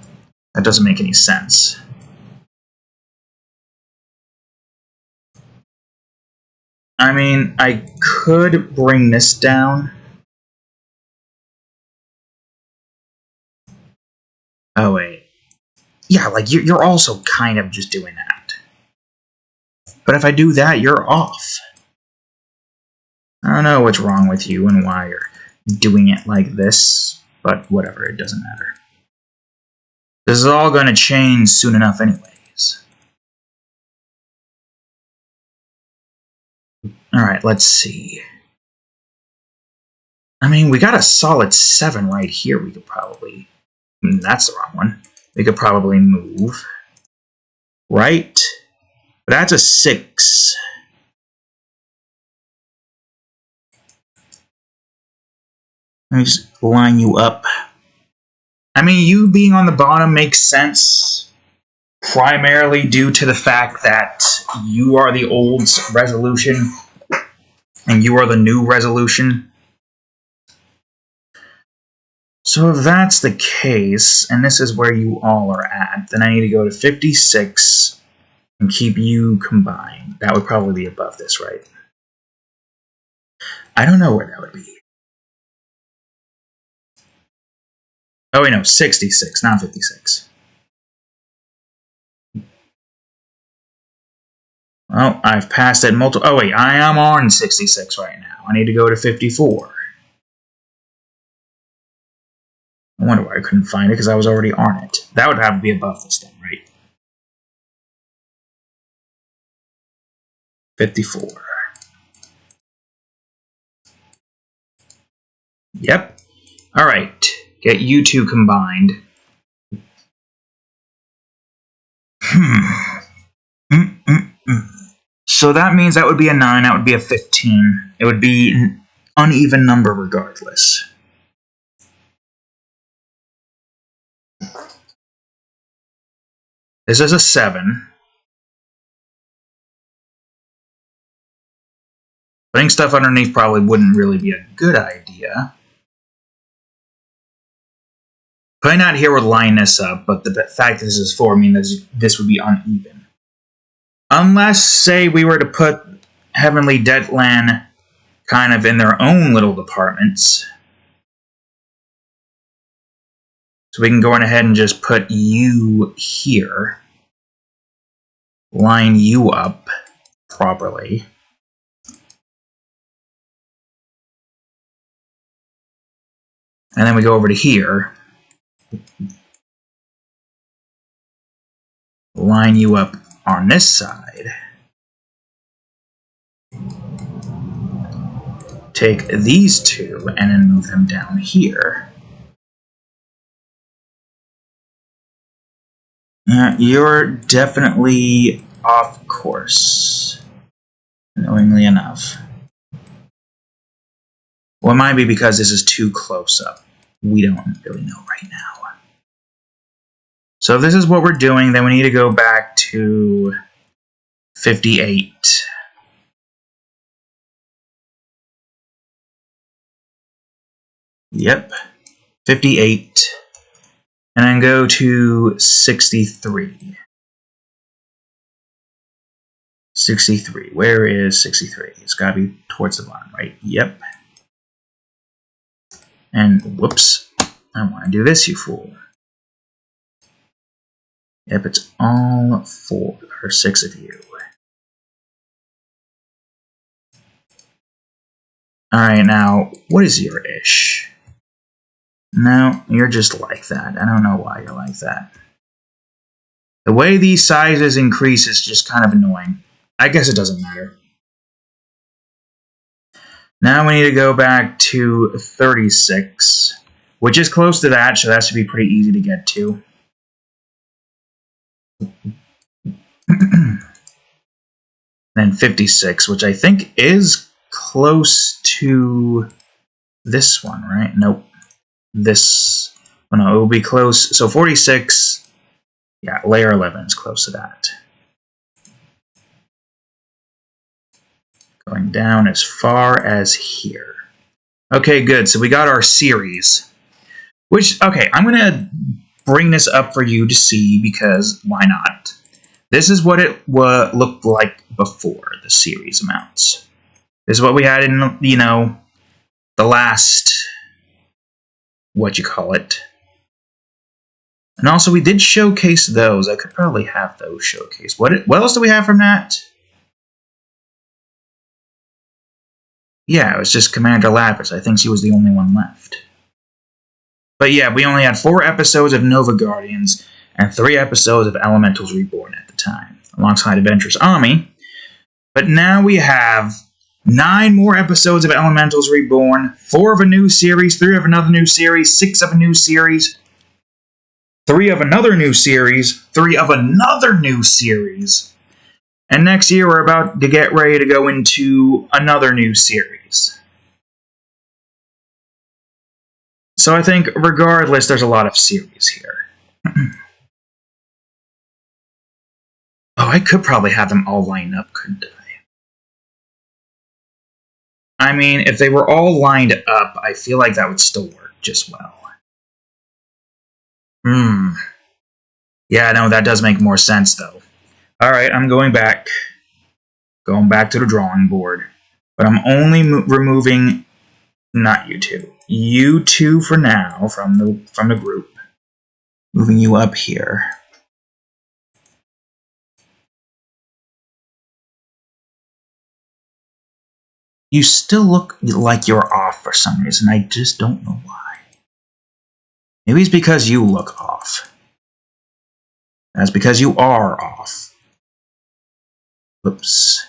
S1: That doesn't make any sense. I mean, I could bring this down. Oh, wait. Yeah, like, you're also kind of just doing that. But if I do that, you're off. I don't know what's wrong with you and why you're doing it like this, but whatever, it doesn't matter. This is all going to change soon enough anyways. Alright, let's see. I mean, we got a solid 7 right here. We could probably... That's the wrong one. We could probably move. Right? But that's a 6. Let me just line you up. I mean, you being on the bottom makes sense. Primarily due to the fact that you are the old resolution and you are the new resolution. So if that's the case, and this is where you all are at, then I need to go to 56 and keep you combined. That would probably be above this, right? I don't know where that would be. Oh, wait, no, 66, not 56. Well, I've passed it multiple... Oh, wait, I am on 66 right now. I need to go to 54. I wonder why I couldn't find it, because I was already on it. That would have to be above this then, right? 54. Yep. Alright, get you two combined. So that means that would be a 9, that would be a 15. It would be an uneven number regardless. This is a 7. Putting stuff underneath probably wouldn't really be a good idea. Putting that here would line this up, but the fact that this is 4 means this would be uneven. Unless, say, we were to put Heavenly Deadland kind of in their own little departments. So we can go on ahead and just put you here. Line you up properly. And then we go over to here. Line you up on this side. Take these two and then move them down here. You're definitely off course, annoyingly enough. Well, it might be because this is too close up. We don't really know right now. So if this is what we're doing, then we need to go back to 58. Yep, 58. And then go to 63. 63. Where is 63? It's got to be towards the bottom, right? Yep. And whoops, I want to do this, you fool. Yep, it's all 4 or 6 of you. Alright, now, what is your ish? No, you're just like that. I don't know why you're like that. The way these sizes increase is just kind of annoying. I guess it doesn't matter. Now we need to go back to 36, which is close to that, so that should be pretty easy to get to. Then 56, which I think is close to this one, right? Nope. This, oh no, it will be close. So 46, yeah, layer 11 is close to that. Going down as far as here. Okay, good. So we got our series. Which, okay, I'm going to bring this up for you to see because why not? This is what it looked like before the series amounts. This is what we had in, you know, the last, what you call it. And also, we did showcase those. I could probably have those showcased. What else do we have from that? Yeah, it was just Commander Lapis. I think she was the only one left. But yeah, we only had 4 episodes of Nova Guardians and 3 episodes of Elementals Reborn at the time, alongside Adventurous Army. But now we have 9 more episodes of Elementals Reborn, 4 of a new series, 3 of another new series, 6 of a new series, 3 of another new series, 3 of another new series. And next year we're about to get ready to go into another new series. So I think, regardless, there's a lot of series here. Oh, I could probably have them all lined up, couldn't I? I mean, if they were all lined up, I feel like that would still work just well. Yeah, no, that does make more sense, though. Alright, I'm going back. Going back to the drawing board. But I'm only removing... Not you two. You two for now from the group. Moving you up here. You still look like you're off for some reason. I just don't know why. Maybe it's because you look off. That's because you are off. Oops.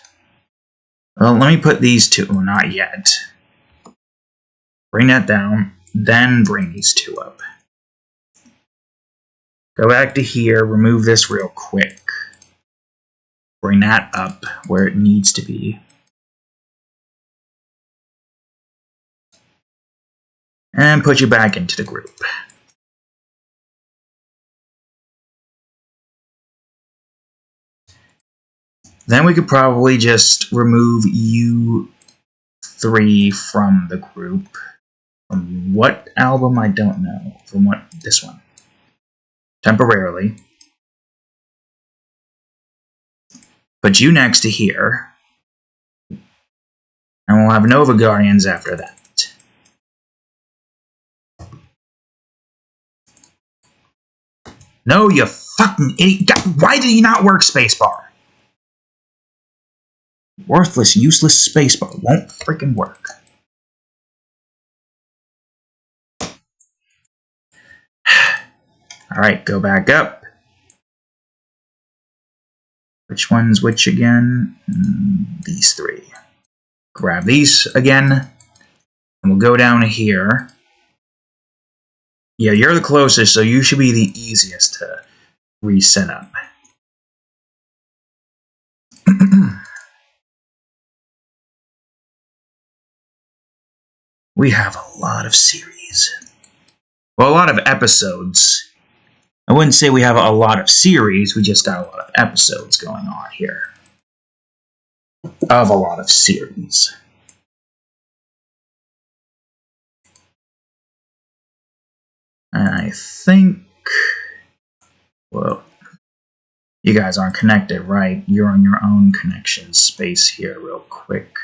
S1: Well, let me put these two. Not yet. Bring that down. Then bring these 2 up. Go back to here. Remove this real quick. Bring that up where it needs to be. And put you back into the group. Then we could probably just remove you 3 from the group. From what album? I don't know. From what? This one. Temporarily. Put you next to here. And we'll have Nova Guardians after that. No, you fucking idiot. Why did you not work spacebar? Worthless, useless spacebar won't freaking work. Alright, go back up. Which one's which again? These 3. Grab these again. And we'll go down here. Yeah, you're the closest, so you should be the easiest to reset up. We have a lot of series. Well, a lot of episodes. I wouldn't say we have a lot of series, we just got a lot of episodes going on here. Of a lot of series. And I think... Well... You guys aren't connected, right? You're on your own connection space here real quick.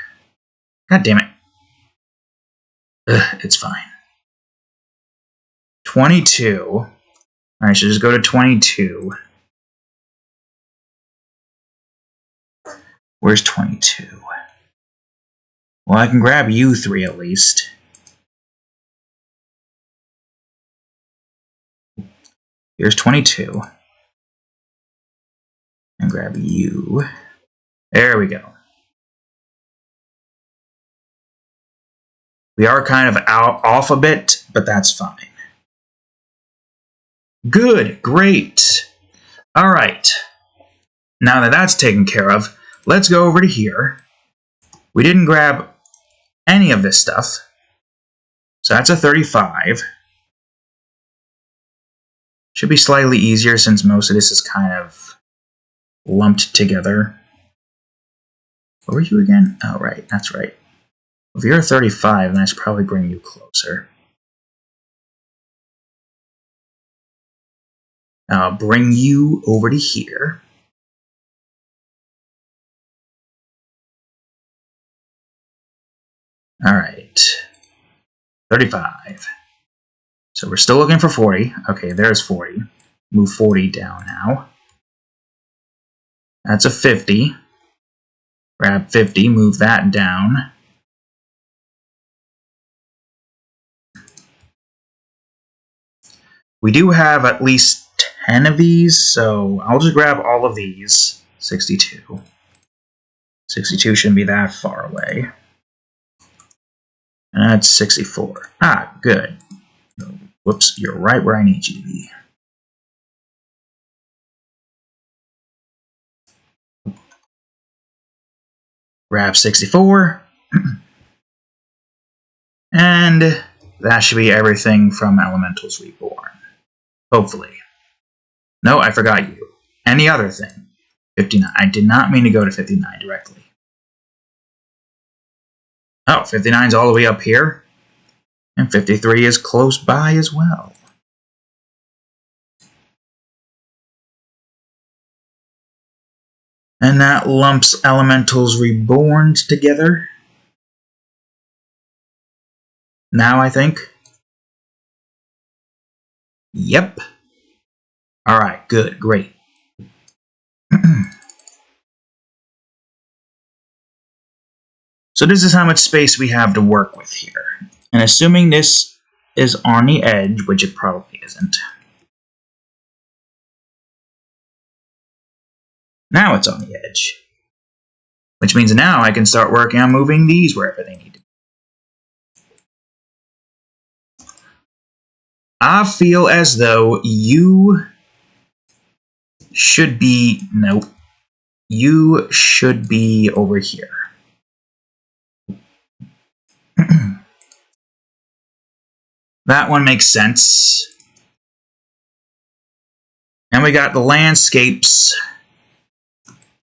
S1: God damn it. Ugh, it's fine. 22. I should just go to 22. Where's 22? Well, I can grab you 3 at least. Here's 22. And grab you. There we go. We are kind of off a bit, but that's fine. Good, great. All right. Now that that's taken care of, let's go over to here. We didn't grab any of this stuff. So that's a 35. Should be slightly easier since most of this is kind of lumped together. What were you again? Oh, right, that's right. If you're a 35, then I should probably bring you closer. I'll bring you over to here. All right. 35. So we're still looking for 40. Okay, there's 40. Move 40 down now. That's a 50. Grab 50, move that down. We do have at least 10 of these, so I'll just grab all of these. 62. 62 shouldn't be that far away. And that's 64. Ah, good. Whoops, you're right where I need you to be. Grab 64. And that should be everything from Elementals Reborn. Hopefully. No, I forgot you. Any other thing. 59. I did not mean to go to 59 directly. Oh, 59 is all the way up here. And 53 is close by as well. And that lumps Elementals Reborn together. Now, I think. Yep. Alright, good, great. So this is how much space we have to work with here. And assuming this is on the edge, which it probably isn't. Now it's on the edge. Which means now I can start working on moving these wherever they need to be. I feel as though you should be... Nope. You should be over here. That one makes sense. And we got the landscapes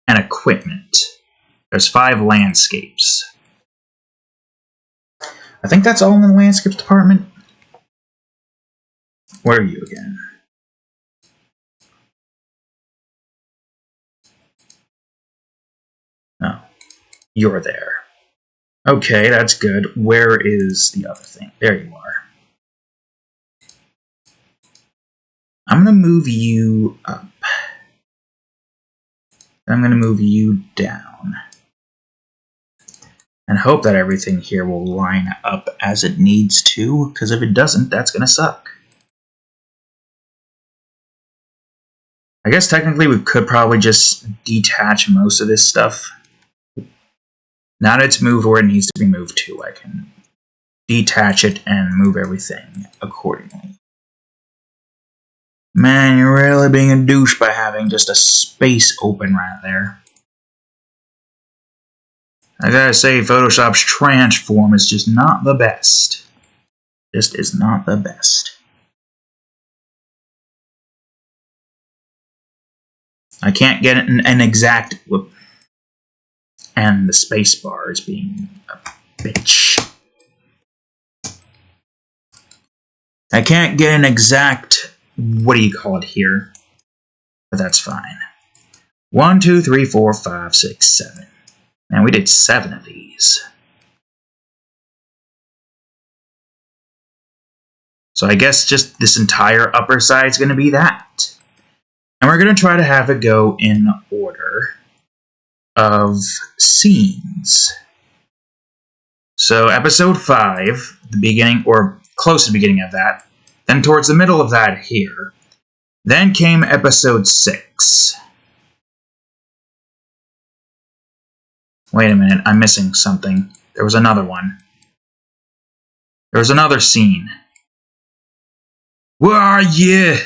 S1: and equipment. There's 5 landscapes. I think that's all in the landscapes department. Where are you again? Oh, you're there. Okay, that's good. Where is the other thing? There you are. I'm going to move you up. I'm going to move you down. And hope that everything here will line up as it needs to, because if it doesn't, that's going to suck. I guess technically we could probably just detach most of this stuff. Now that it's moved where it needs to be moved to, I can detach it and move everything accordingly. Man, you're really being a douche by having just a space open right there. I gotta say, Photoshop's transform is just not the best. Just is not the best. I can't get an exact... Whoop. And the space bar is being a bitch. I can't get an exact... What do you call it here? But that's fine. 1, 2, 3, 4, 5, 6, 7. And we did 7 of these. So I guess just this entire upper side is going to be that. And we're going to try to have it go in order of scenes. So episode 5, the beginning, or close to the beginning of that. Then towards the middle of that here. Then came episode 6. Wait a minute, I'm missing something. There was another one. There was another scene. Where are you?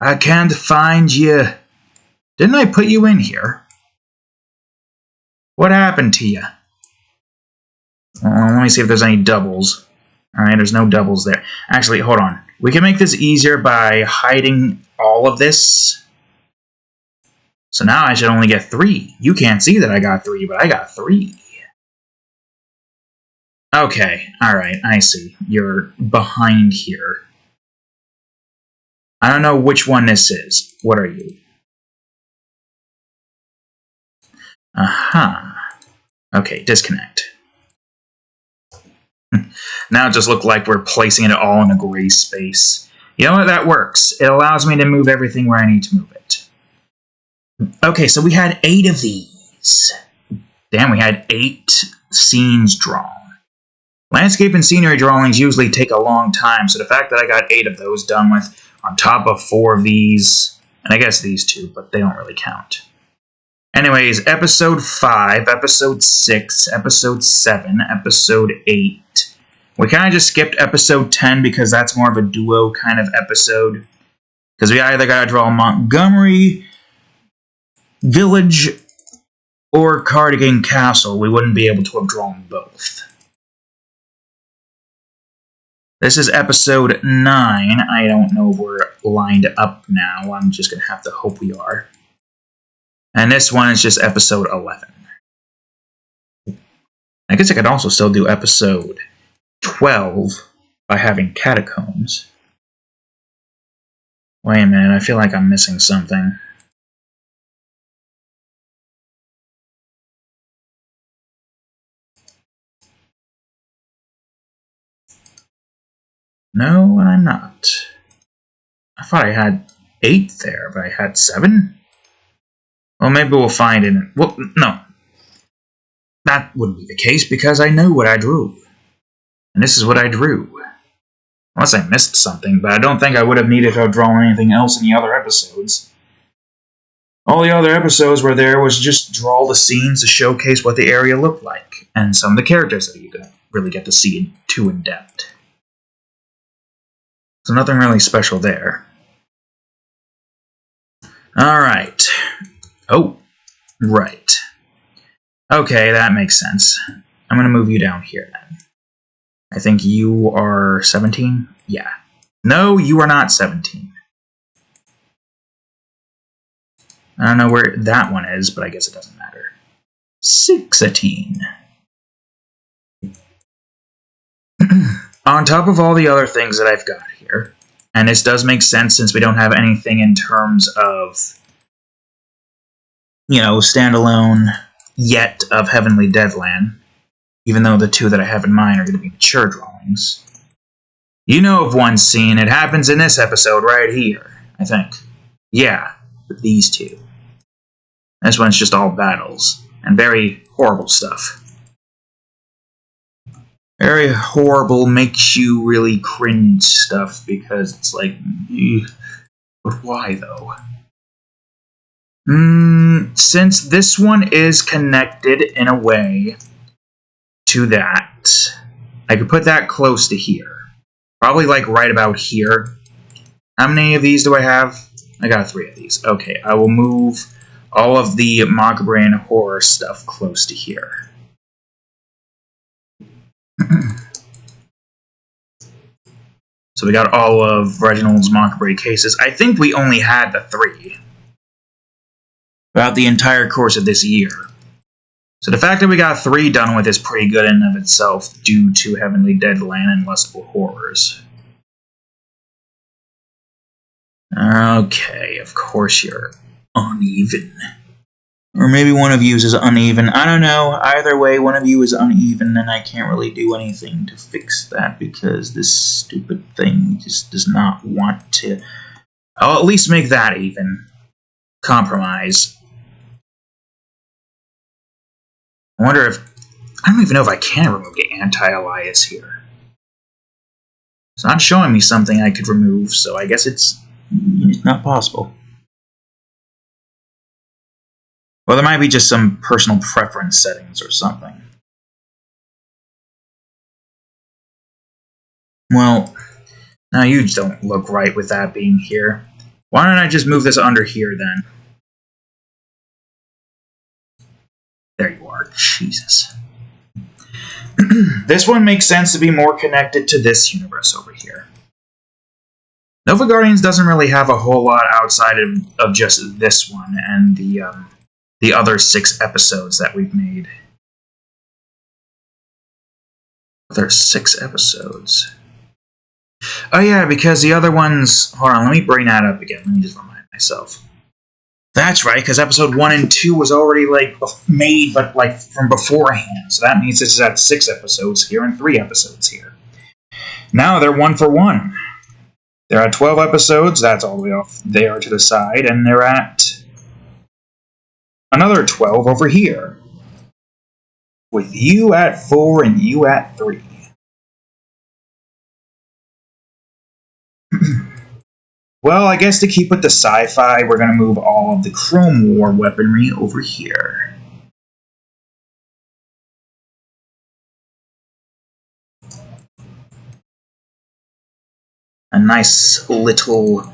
S1: I can't find you. Didn't I put you in here? What happened to you? Let me see if there's any doubles. Alright, there's no doubles there. Actually, hold on. We can make this easier by hiding all of this. So now I should only get 3. You can't see that I got 3, but I got 3. Okay, alright, I see. You're behind here. I don't know which one this is. What are you? Aha. Okay, disconnect. Now it just looks like we're placing it all in a gray space. You know what? That works. It allows me to move everything where I need to move it. Okay, so we had 8 of these. Damn, we had 8 scenes drawn. Landscape and scenery drawings usually take a long time, so the fact that I got 8 of those done with, on top of 4 of these, and I guess these 2, but they don't really count. Anyways, episode 5, episode 6, episode 7, episode 8. We kind of just skipped episode 10 because that's more of a duo kind of episode. Because we either got to draw Montgomery Village or Cardigan Castle. We wouldn't be able to have drawn both. This is episode 9. I don't know if we're lined up now. I'm just going to have to hope we are. And this one is just episode 11. I guess I could also still do episode 12 by having catacombs. Wait a minute, I feel like I'm missing something. No, I'm not. I thought I had 8 there, but I had 7? Well, maybe we'll find it. Well, no. That wouldn't be the case because I know what I drew. And this is what I drew. Unless I missed something, but I don't think I would have needed to have drawn anything else in the other episodes. All the other episodes were there was just draw the scenes to showcase what the area looked like, and some of the characters that you could really get to see too in depth. So nothing really special there. Alright. Oh, right. Okay, that makes sense. I'm going to move you down here then. I think you are 17? Yeah. No, you are not 17. I don't know where that one is, but I guess it doesn't matter. 16. On top of all the other things that I've got here, and this does make sense since we don't have anything in terms of, you know, standalone yet of Heavenly Deadland, even though the 2 that I have in mind are going to be mature drawings. You know of one scene, it happens in this episode right here, I think. Yeah, with these 2. This one's just all battles, and very horrible stuff. Very horrible, makes you really cringe stuff, because it's like, but why though? Since this one is connected in a way to that, I could put that close to here. Probably like right about here. How many of these do I have? I got 3 of these. Okay, I will move all of the Macabre and horror stuff close to here. So we got all of Reginald's Macabre cases. I think we only had the 3 throughout the entire course of this year. So the fact that we got 3 done with is pretty good in and of itself due to Heavenly Deadland and Lustful Horrors. Okay, of course you're uneven. Or maybe one of you is uneven. I don't know. Either way, one of you is uneven, and I can't really do anything to fix that because this stupid thing just does not want to. I'll at least make that even. Compromise. I wonder if... I don't even know if I can remove the anti-alias here. It's not showing me something I could remove, so I guess it's not possible. Well, there might be just some personal preference settings or something. Well, now you don't look right with that being here. Why don't I just move this under here then? There you are. Jesus. This one makes sense to be more connected to this universe over here. Nova Guardians doesn't really have a whole lot outside of just this one and the other 6 episodes that we've made. There's 6 episodes. Oh yeah, because the other ones... Hold on, let me bring that up again. Let me just remind myself. That's right, because episode 1 and 2 was already, made, but, from beforehand. So that means this is at 6 episodes here and 3 episodes here. Now they're 1 for 1. They're at 12 episodes, that's all the way off there to the side, and they're at another 12 over here. With you at 4 and you at 3. Well, I guess to keep with the sci-fi, we're going to move all of the Chrome War weaponry over here. A nice little,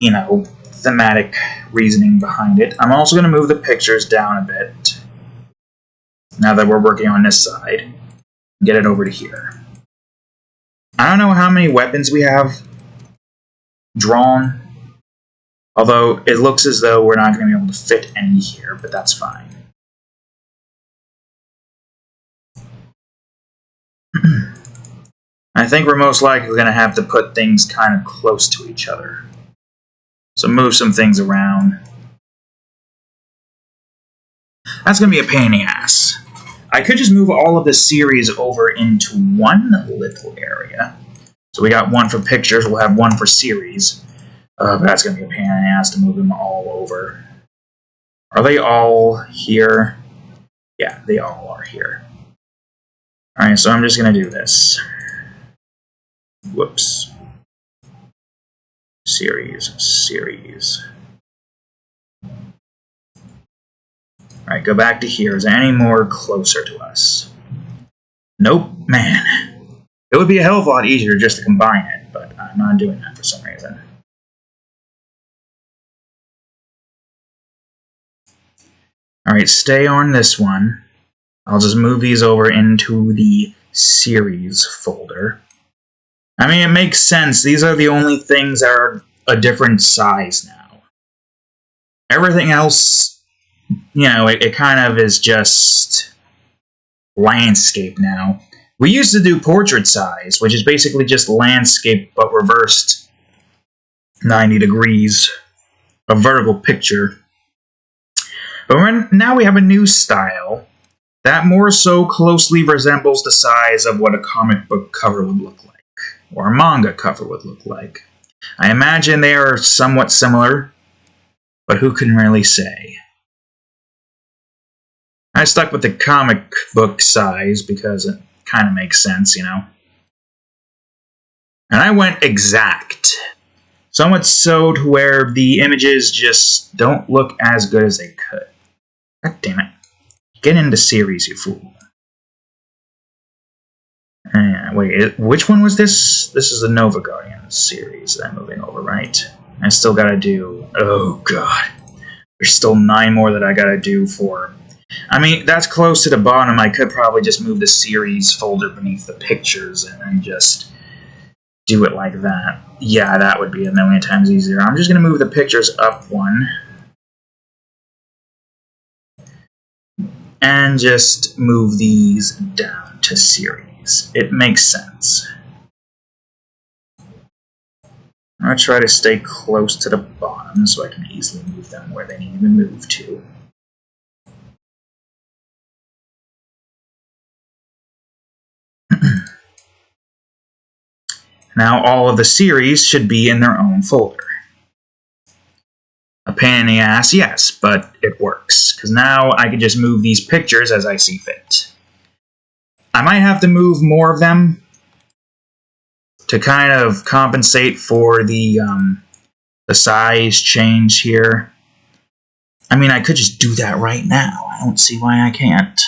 S1: thematic reasoning behind it. I'm also going to move the pictures down a bit. Now that we're working on this side. Get it over to here. I don't know how many weapons we have drawn. Although it looks as though we're not going to be able to fit any here, but that's fine. I think we're most likely going to have to put things kind of close to each other. So move some things around. That's going to be a pain in the ass. I could just move all of the series over into one little area. So we got one for pictures, we'll have one for series. But that's going to be a pain in the ass to move them all over. Are they all here? Yeah, they all are here. Alright, so I'm just going to do this. Whoops. Series. Alright, go back to here. Is there any more closer to us? Nope. Man. It would be a hell of a lot easier just to combine it, but I'm not doing that for some reason. Alright, stay on this one. I'll just move these over into the series folder. I mean, it makes sense. These are the only things that are a different size now. Everything else, it kind of is just landscape now. We used to do portrait size, which is basically just landscape but reversed 90 degrees, a vertical picture. But now we have a new style that more so closely resembles the size of what a comic book cover would look like, or a manga cover would look like. I imagine they are somewhat similar, but who can really say? I stuck with the comic book size because it kind of makes sense, And I went exact. Somewhat so to where the images just don't look as good as they could. God damn it. Get into series, you fool. Wait, which one was this? This is the Nova Guardians series that I'm moving over, right? I still gotta do... Oh, God. There's still 9 more that I gotta do for... I mean, that's close to the bottom. I could probably just move the series folder beneath the pictures and then just do it like that. Yeah, that would be a million times easier. I'm just gonna move the pictures up one. And just move these down to series. It makes sense. I'm going to try to stay close to the bottom so I can easily move them where they need to move to. Now all of the series should be in their own folder. A pain in the ass, yes, but it works. Because now I can just move these pictures as I see fit. I might have to move more of them to kind of compensate for the size change here. I mean, I could just do that right now. I don't see why I can't.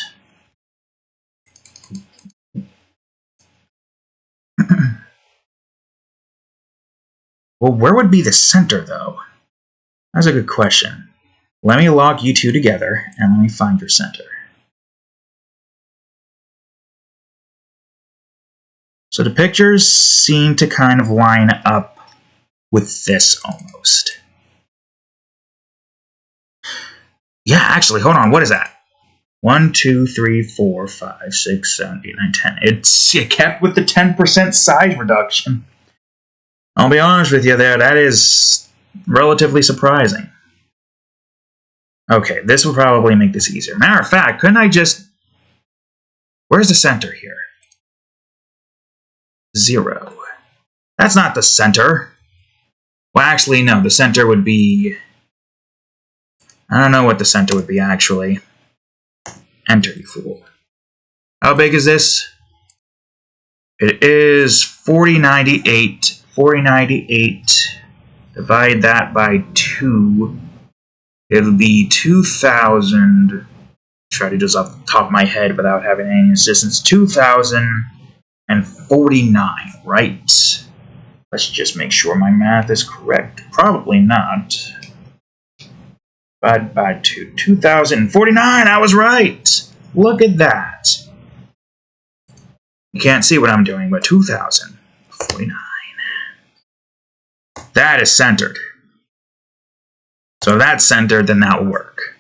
S1: Well, where would be the center, though? That's a good question. Let me lock you two together, and let me find your center. So the pictures seem to kind of line up with this almost. Yeah, actually, hold on. What is that? 1, 2, 3, 4, 5, 6, 7, 8, 9, 10. It kept with the 10% size reduction. I'll be honest with you there, that is relatively surprising. Okay, this will probably make this easier. Matter of fact, couldn't I just... Where's the center here? 0. That's not the center. Well, actually, no, the center would be... I don't know what the center would be, actually. Enter, you fool. How big is this? It is 4098. 4098. Divide that by 2. It'll be 2,000. Try to do this off the top of my head without having any assistance. 2,049, right? Let's just make sure my math is correct. Probably not. Divide by 2. 2,049, I was right! Look at that. You can't see what I'm doing, but 2,049. That is centered. So if that's centered, then that will work.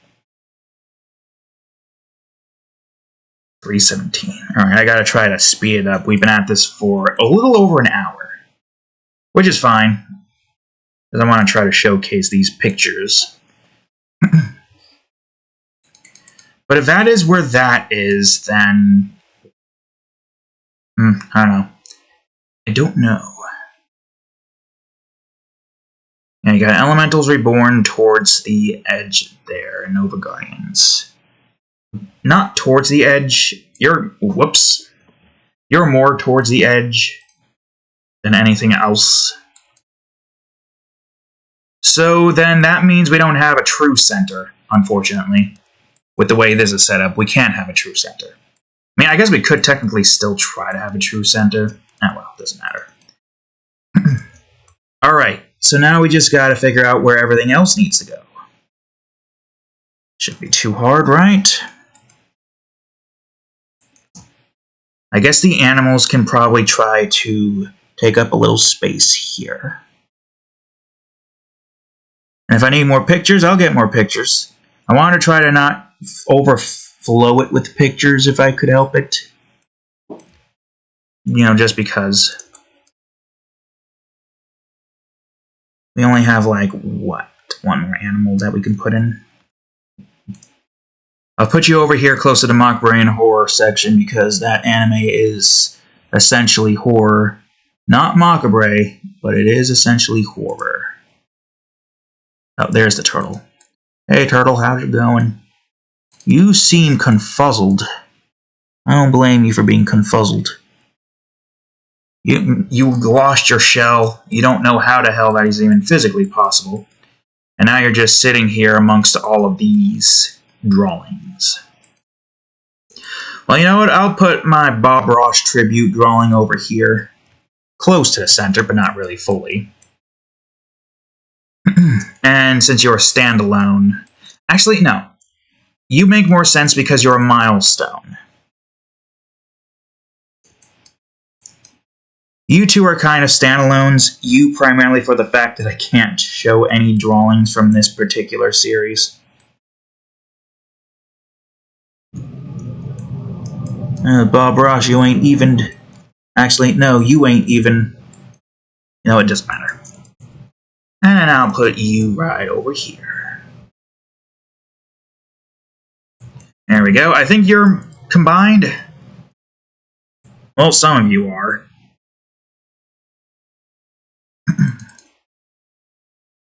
S1: 317. Alright, I gotta try to speed it up. We've been at this for a little over an hour. Which is fine. Because I want to try to showcase these pictures. But if that is where that is, then... I don't know. I don't know. Yeah, you got Elementals Reborn towards the edge there, Nova Guardians. Not towards the edge. Whoops. You're more towards the edge than anything else. So then that means we don't have a true center, unfortunately. With the way this is set up, we can't have a true center. I mean, I guess we could technically still try to have a true center. Oh well, doesn't matter. Alright, so now we just gotta figure out where everything else needs to go. Shouldn't be too hard, right? I guess the animals can probably try to take up a little space here. And if I need more pictures, I'll get more pictures. I want to try to not overflow it with pictures if I could help it. You know, just because. We only have, like, what? One more animal that we can put in. I'll put you over here close to the Mockery and Horror section because that anime is essentially horror. Not macabre, but it is essentially horror. Oh, there's the turtle. Hey, turtle, how's it going? You seem confuzzled. I don't blame you for being confuzzled. You lost your shell. You don't know how the hell that is even physically possible. And now you're just sitting here amongst all of these drawings. Well, you know what? I'll put my Bob Ross tribute drawing over here. Close to the center, but not really fully. And since you're a standalone... Actually, no. You make more sense because you're a milestone. You two are kind of standalones. You primarily for the fact that I can't show any drawings from this particular series. Bob Ross, you ain't evened. Actually, no, you ain't even. No, it doesn't matter. And then I'll put you right over here. There we go. I think you're combined. Well, some of you are.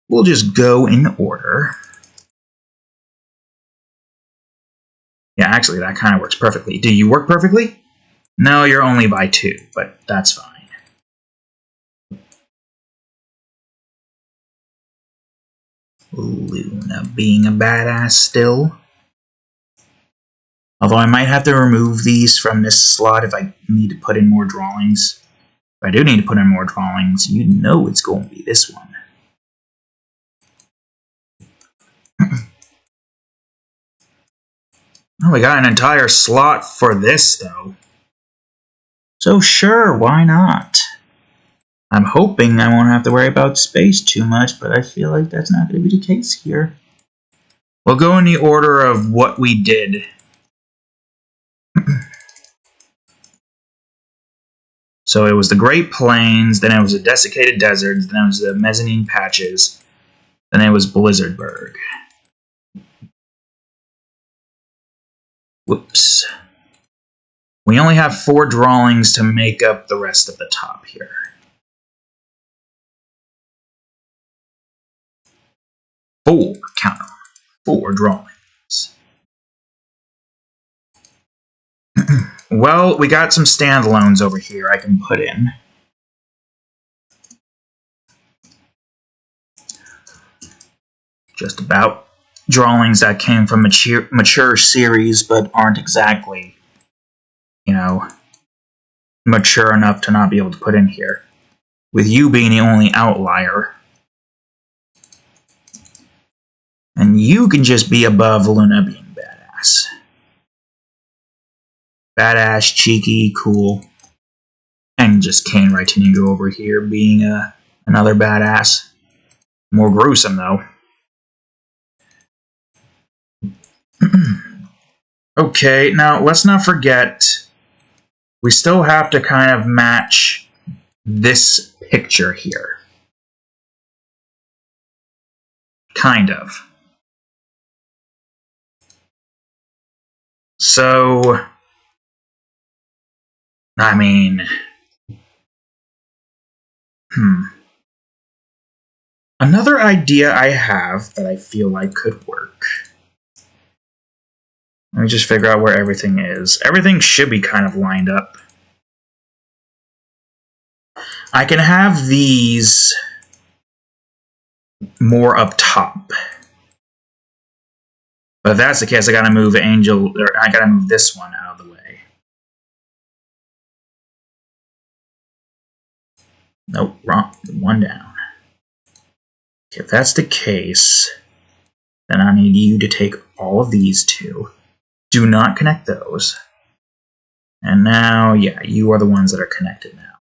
S1: We'll just go in order. Yeah, actually, that kind of works perfectly. Do you work perfectly? No, you're only by 2, but that's fine. Luna being a badass still. Although I might have to remove these from this slot if I need to put in more drawings. If I do need to put in more drawings, you know it's going to be this one. Oh, we got an entire slot for this, though. So sure, why not? I'm hoping I won't have to worry about space too much, but I feel like that's not going to be the case here. We'll go in the order of what we did. So it was the Great Plains, then it was the Desiccated Deserts, then it was the Mezzanine Patches, then it was Blizzardburg. Whoops. We only have 4 drawings to make up the rest of the top here. Count them. 4 drawings. Well, we got some standalones over here I can put in. Just about drawings that came from mature series, but aren't exactly, you know, mature enough to not be able to put in here. With you being the only outlier. And you can just be above Luna being badass. Badass, cheeky, cool. And just Kane Raitinigo over here being another badass. More gruesome, though. Okay, now let's not forget, we still have to kind of match this picture here. Kind of. So, I mean, another idea I have that I feel like could work. Let me just figure out where everything is. Everything should be kind of lined up. I can have these more up top. But if that's the case, I gotta move Angel, or I gotta move this one out of the way. Nope, wrong. One down. If that's the case, then I need you to take all of these 2. Do not connect those. And now, yeah, you are the ones that are connected now.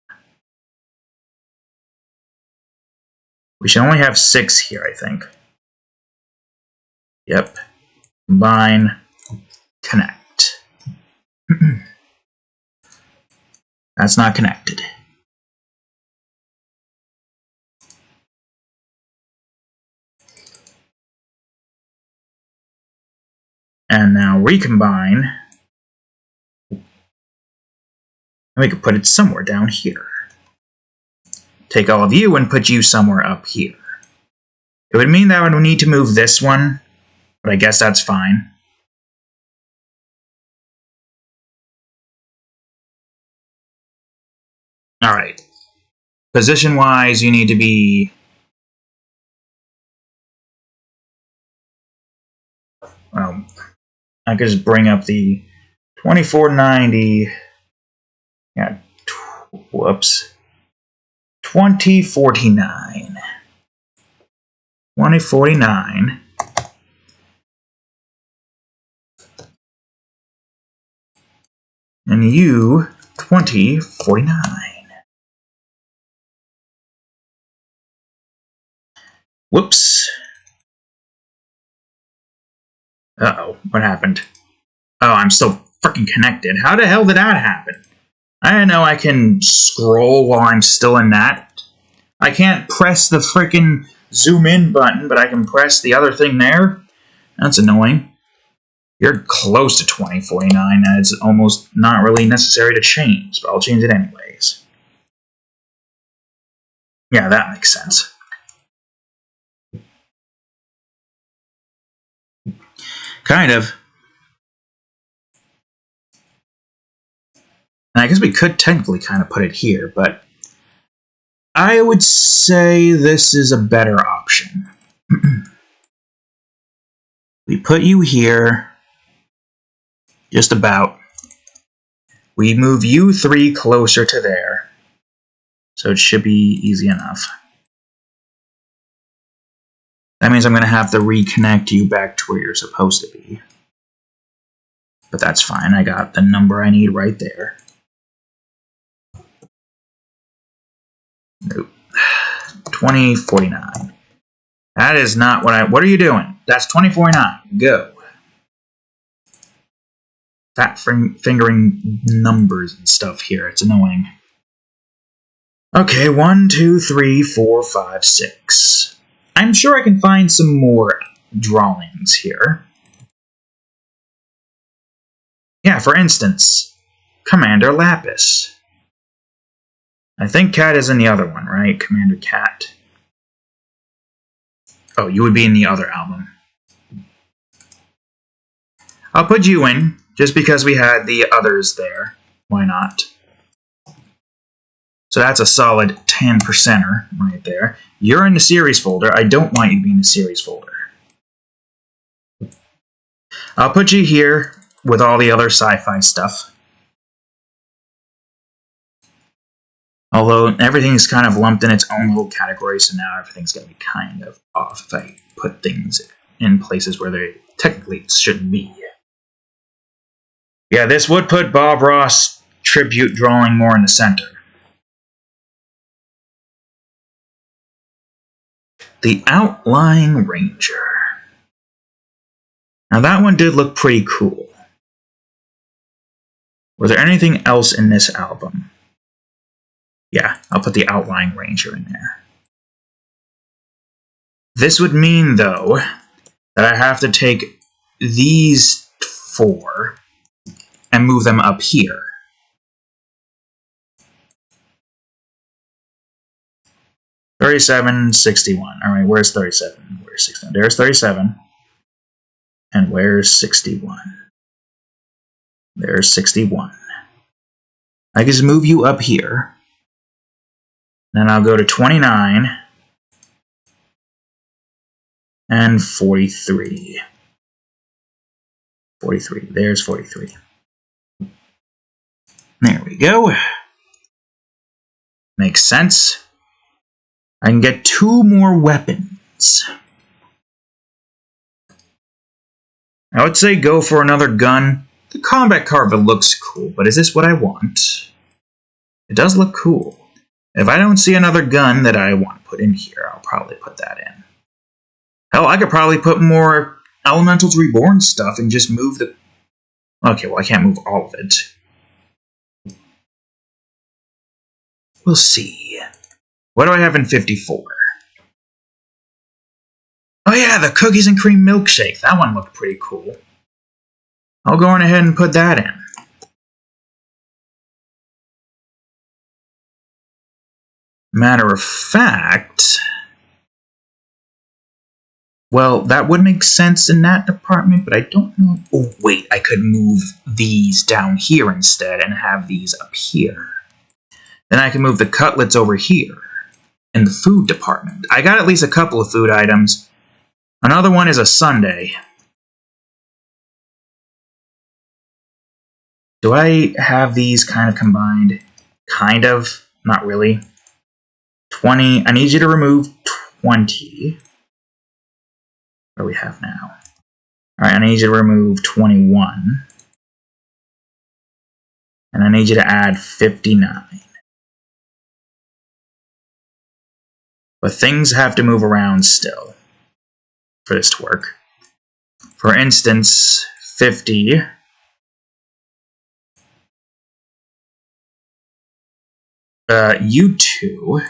S1: We should only have 6 here, I think. Yep. Combine, connect. That's not connected. And now recombine. And we could put it somewhere down here. Take all of you and put you somewhere up here. It would mean that I would need to move this one, but I guess that's fine. Alright. Position-wise, you need to be... I could just bring up the 2490... Yeah, whoops. 2049. 2049. And you, 2049. Whoops. Uh-oh, what happened? Oh, I'm still freaking connected. How the hell did that happen? I know I can scroll while I'm still in that. I can't press the freaking zoom in button, but I can press the other thing there. That's annoying. You're close to 2049. It's almost not really necessary to change, but I'll change it anyways. Yeah, that makes sense. Kind of. And I guess we could technically kind of put it here, but I would say this is a better option. We put you here, just about. We move you 3 closer to there, so it should be easy enough. That means I'm going to have to reconnect you back to where you're supposed to be. But that's fine, I got the number I need right there. Nope. 2049. That is not what are you doing? That's 2049. Go. Fat fingering numbers and stuff here. It's annoying. Okay, 1, 2, 3, 4, 5, 6. I'm sure I can find some more drawings here. Yeah, for instance, Commander Lapis. I think Cat is in the other one, right? Commander Cat. Oh, you would be in the other album. I'll put you in, just because we had the others there. Why not? So that's a solid 10%er right there. You're in the series folder. I don't want you to be in the series folder. I'll put you here with all the other sci-fi stuff. Although everything's kind of lumped in its own little category, so now everything's going to be kind of off if I put things in places where they technically shouldn't be. Yeah, this would put Bob Ross tribute drawing more in the center. The Outlying Ranger. Now that one did look pretty cool. Was there anything else in this album? Yeah, I'll put the Outlying Ranger in there. This would mean, though, that I have to take these 4 and move them up here. $37, $61. Alright, where's 37? Where's 61? There's 37. And where's 61? There's 61. I can just move you up here. Then I'll go to 29 and 43. 43. There's 43. There we go. Makes sense. I can get 2 more weapons. I would say go for another gun. The combat carver looks cool, but is this what I want? It does look cool. If I don't see another gun that I want to put in here, I'll probably put that in. Hell, I could probably put more Elementals Reborn stuff and just move the... Okay, well, I can't move all of it. We'll see. What do I have in 54? Oh yeah, the cookies and cream milkshake. That one looked pretty cool. I'll go on ahead and put that in. Matter of fact... Well, that would make sense in that department, but I don't know... Oh, wait, I could move these down here instead and have these up here. Then I can move the cutlets over here in the food department. I got at least a couple of food items. Another one is a sundae. Do I have these kind of combined? Kind of. Not really. 20. I need you to remove 20. What do we have now? Alright, I need you to remove 21. And I need you to add 59. But things have to move around still for this to work. For instance, 50. You two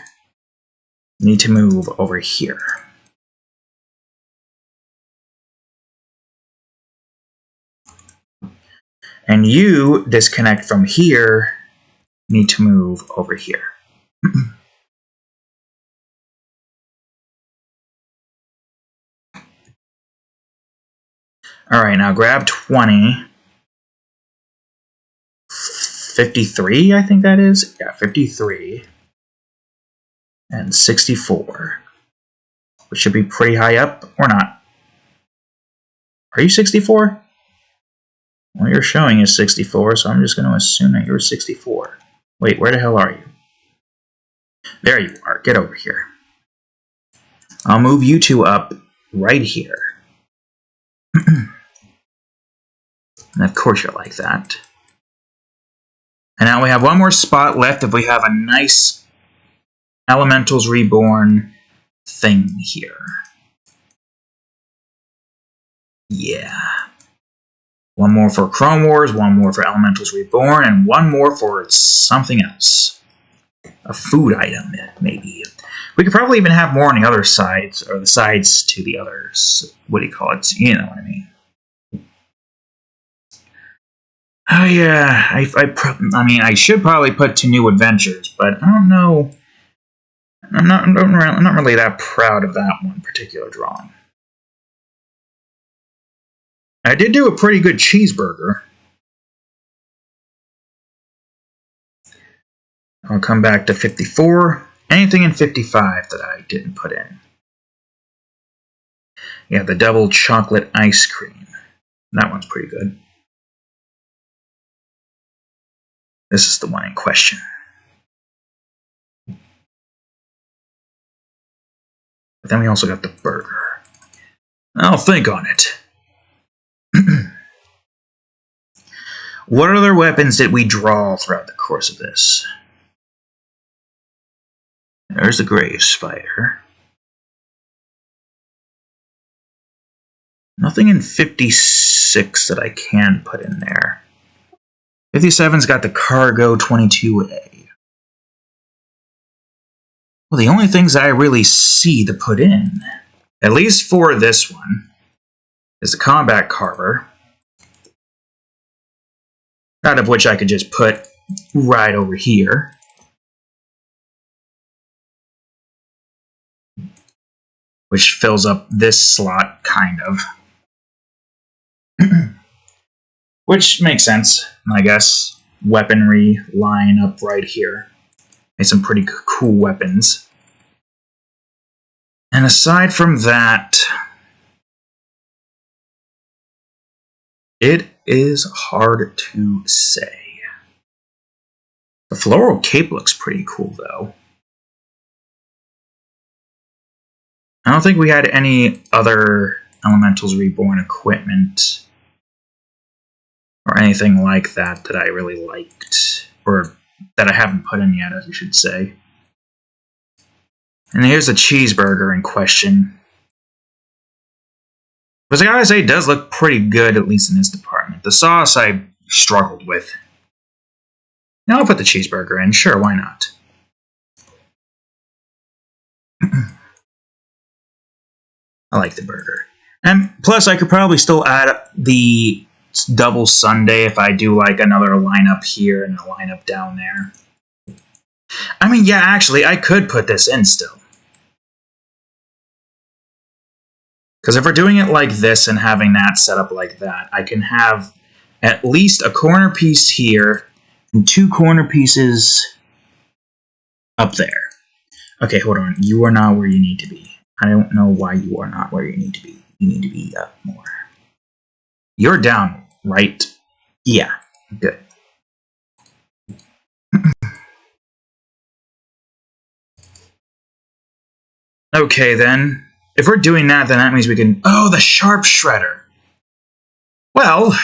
S1: need to move over here. And you disconnect from here, need to move over here. All right, now grab 20. 53, I think that is. Yeah, 53. And 64. Which should be pretty high up, or not. Are you 64? Well, you're showing is 64, so I'm just going to assume that you're 64. Wait, where the hell are you? There you are. Get over here. I'll move you two up right here. And of course you're like that. And now we have one more spot left if we have a nice Elementals Reborn thing here. Yeah. One more for Chrome Wars, one more for Elementals Reborn, and one more for something else. A food item, maybe. We could probably even have more on the other sides, or the sides to the others. What do you call it? You know what I mean. Oh yeah, I mean, I should probably put 2 new adventures, but I don't know. I'm not really that proud of that one particular drawing. I did do a pretty good cheeseburger. I'll come back to 54. Anything in 55 that I didn't put in. Yeah, the double chocolate ice cream. That one's pretty good. This is the one in question. But then we also got the burger. I'll think on it. What other weapons did we draw throughout the course of this? There's the grave spider. Nothing in 56 that I can put in there. 57's got the cargo 22A. Well, the only things I really see to put in, at least for this one, is the combat carver. Out of which I could just put right over here. Which fills up this slot, kind of. Which makes sense, I guess. Weaponry line up right here. Made some pretty cool weapons. And aside from that, it is hard to say. The floral cape looks pretty cool, though. I don't think we had any other Elementals Reborn equipment or anything like that that I really liked, or that I haven't put in yet, as you should say. And here's the cheeseburger in question. Because I gotta say, it does look pretty good, at least in this department. The sauce I struggled with. Now I'll put the cheeseburger in, sure, why not? I like the burger. And plus, I could probably still add the double sundae if I do like another lineup here and a lineup down there. I mean, yeah, actually, I could put this in still. Because if we're doing it like this and having that set up like that, I can have at least a corner piece here and 2 corner pieces up there. Okay, hold on. You are not where you need to be. I don't know why you are not where you need to be. You need to be up more. You're down, right? Yeah, good. Okay, then. If we're doing that, then that means we can... Oh, the sharp shredder! Well,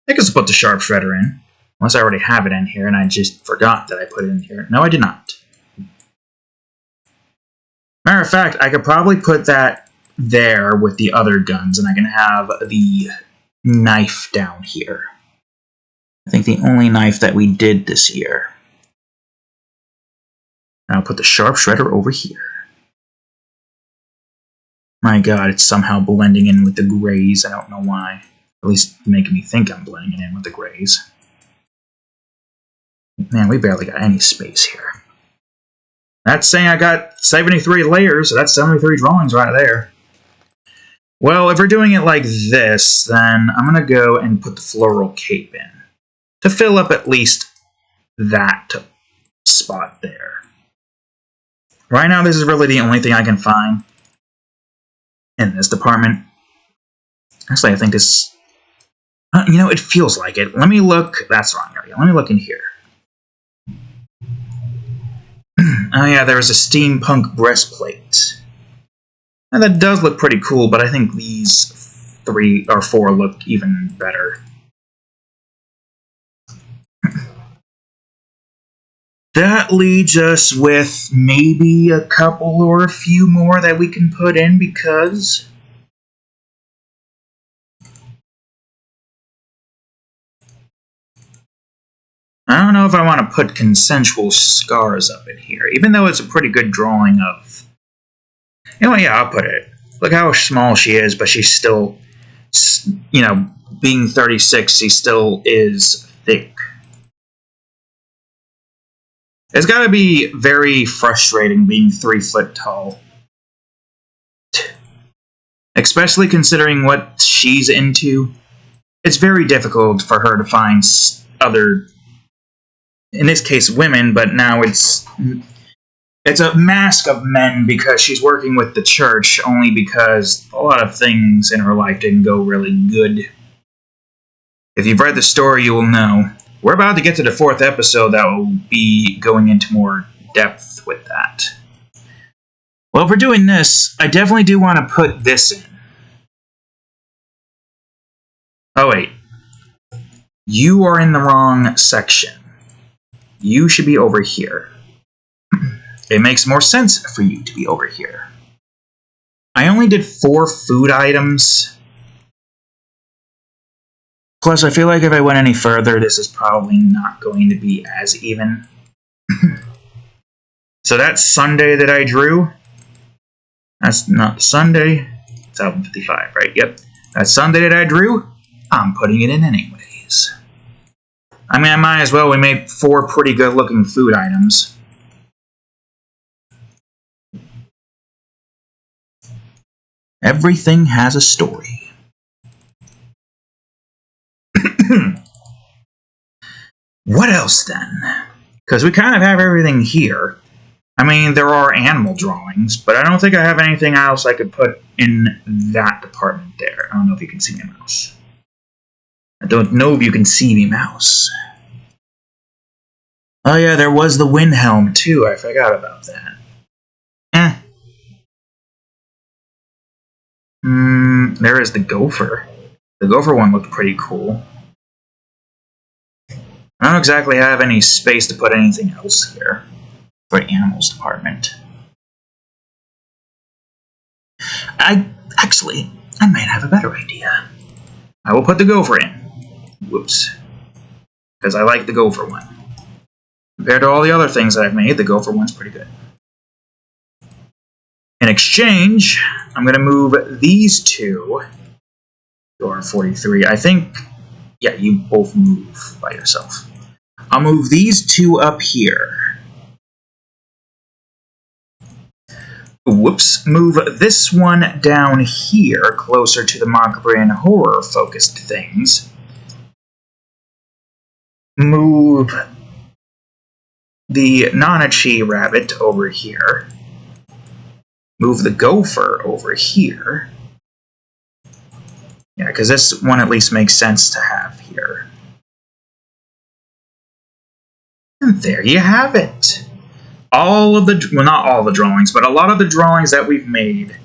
S1: I guess I'll put the sharp shredder in. Unless I already have it in here and I just forgot that I put it in here. No, I did not. Matter of fact, I could probably put that there with the other guns, and I can have the knife down here. I think the only knife that we did this year. And I'll put the sharp shredder over here. My god, it's somehow blending in with the grays. I don't know why. At least making me think I'm blending it in with the grays. Man, we barely got any space here. That's saying I got 73 layers, so that's 73 drawings right there. Well, if we're doing it like this, then I'm going to go and put the floral cape in to fill up at least that spot there. Right now, this is really the only thing I can find in this department. Actually, I think this... you know, it feels like it. Let me look... That's the wrong area. Let me look in here. Oh yeah, there's a steampunk breastplate. And that does look pretty cool, but I think these 3 or 4 look even better. That leaves us with maybe a couple or a few more that we can put in because... I don't know if I want to put consensual scars up in here, even though it's a pretty good drawing of... You know what, yeah, I'll put it. Look how small she is, but she's still, you know, being 36, she still is thick. It's got to be very frustrating being 3 foot tall. Especially considering what she's into. It's very difficult for her to find other... in this case, women, but now it's a mask of men because she's working with the church, only because a lot of things in her life didn't go really good. If you've read the story, you will know. We're about to get to the 4th episode that will be going into more depth with that. Well, if we're doing this, I definitely do want to put this in. Oh, wait. You are in the wrong section. You should be over here. It makes more sense for you to be over here. I only did 4 food items. Plus, I feel like if I went any further, this is probably not going to be as even. So that Sunday that I drew, that's not Sunday, it's album 55, right? Yep. That Sunday that I drew, I'm putting it in anyways. I mean, I might as well. We made 4 pretty good-looking food items. Everything has a story. What else, then? Because we kind of have everything here. I mean, there are animal drawings, but I don't think I have anything else I could put in that department there. I don't know if you can see my mouse. I don't know if you can see me mouse. Oh yeah, there was the wind helm too. I forgot about that. There is the gopher. The gopher one looked pretty cool. I don't exactly have any space to put anything else here for the animals department. I might have a better idea. I will put the gopher in. Whoops. Because I like the gopher one. Compared to all the other things that I've made, the gopher one's pretty good. In exchange, I'm going to move these 2 to our 43. I think, yeah, you both move by yourself. I'll move these 2 up here. Whoops. Move this one down here, closer to the Macabrian horror-focused things. Move the Nanachi rabbit over here. Move the gopher over here. Yeah, because this one at least makes sense to have here. And there you have it. All of the, well, not all the drawings, but a lot of the drawings that we've made.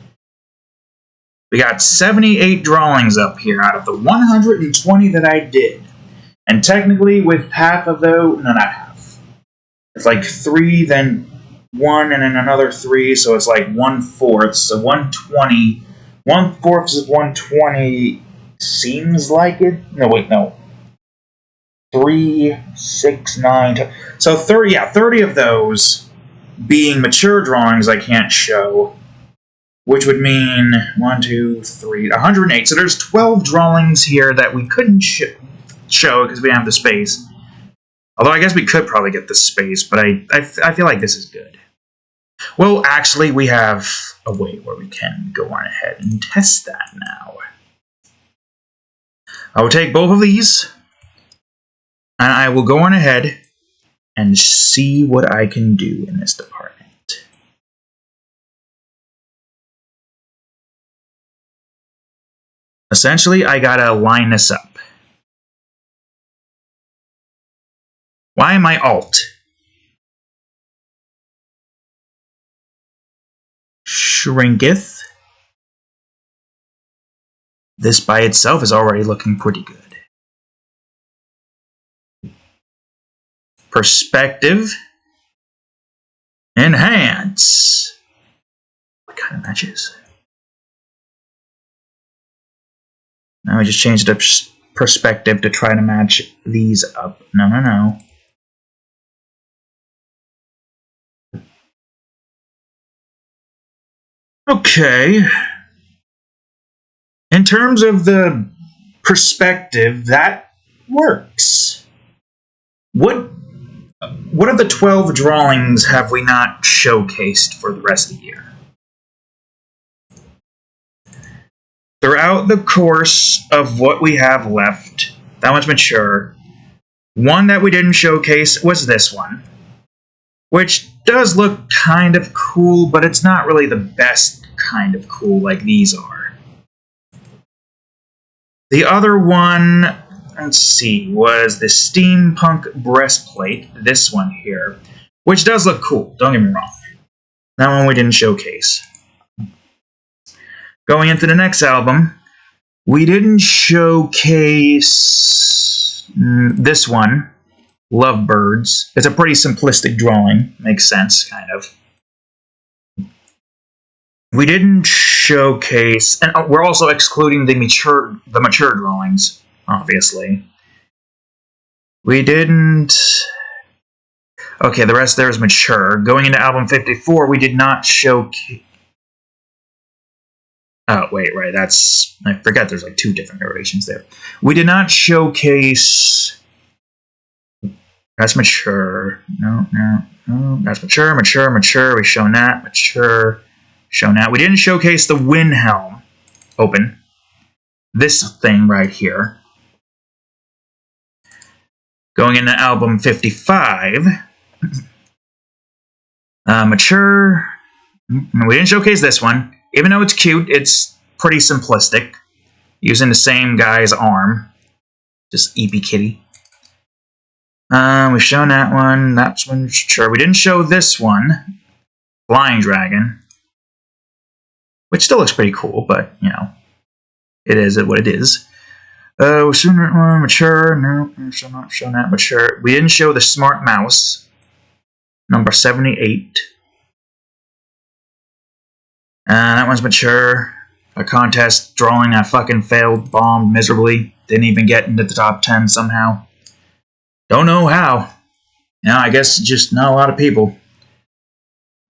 S1: We got 78 drawings up here out of the 120 that I did. And technically, with half of those, no, not half. It's like 3, then 1, and then another 3, so it's like 1/4. So 120. 1/4 of 120 seems like it. No, wait, no. 3, 6, 9. So 30, yeah, 30 of those being mature drawings I can't show. which would mean 1, 2, 3, 108. So there's 12 drawings here that we couldn't show because we don't have the space. Although I guess we could probably get the space, but I feel like this is good. Well, actually, we have a way where we can go on ahead and test that now. I will take both of these, and I will go on ahead and see what I can do in this department. Essentially, I gotta line this up. Why am I alt? Shrinketh. This by itself is already looking pretty good. Perspective. Enhance. What kind of matches? Now I just changed it to perspective to try to match these up. No. Okay. In terms of the perspective, that works. What of the 12 drawings have we not showcased for the rest of the year? Throughout the course of what we have left, that one's mature. One that we didn't showcase was this one, which does look kind of cool, but it's not really the best kind of cool like these are. The other one, let's see, was the steampunk breastplate, this one here, which does look cool, don't get me wrong. That one we didn't showcase. Going into the next album, we didn't showcase this one, Lovebirds. It's a pretty simplistic drawing, makes sense, kind of. We didn't showcase, and we're also excluding the mature drawings, obviously. We didn't. Okay, the rest there is mature. Going into album 54, we did not showcase. Oh, wait, right, that's... I forgot there's like 2 different iterations there. We did not showcase... That's mature. No. That's mature. We've shown that. Mature. Shown that. We didn't showcase the Windhelm. Open. This thing right here. Going into album 55. Mature. We didn't showcase this one. Even though it's cute, it's pretty simplistic. Using the same guy's arm. Just Eepy Kitty. We've shown that one. That's one. Sure. We didn't show this one. Flying Dragon. Which still looks pretty cool, but, you know. It is what it is. We've shown that one. Mature. No. We've not shown that. Mature. We didn't show the Smart Mouse. Number 78. That one's mature. A contest drawing that fucking failed, bombed miserably. Didn't even get into the top 10 somehow. Don't know how. You know, I guess just not a lot of people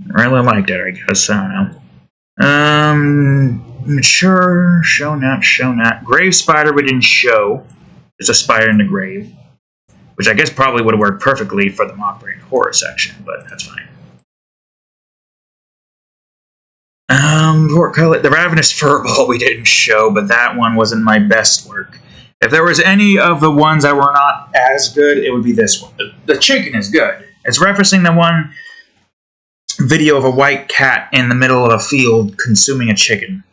S1: really liked it, I guess. I don't know. Mature. Shown that. Grave Spider we didn't show. It's a spider in the grave. Which I guess probably would have worked perfectly for the Mock Brain horror section, but that's fine. The Ravenous Furball we didn't show, but that one wasn't my best work. If there was any of the ones that were not as good, it would be this one. The chicken is good. It's referencing the one video of a white cat in the middle of a field consuming a chicken.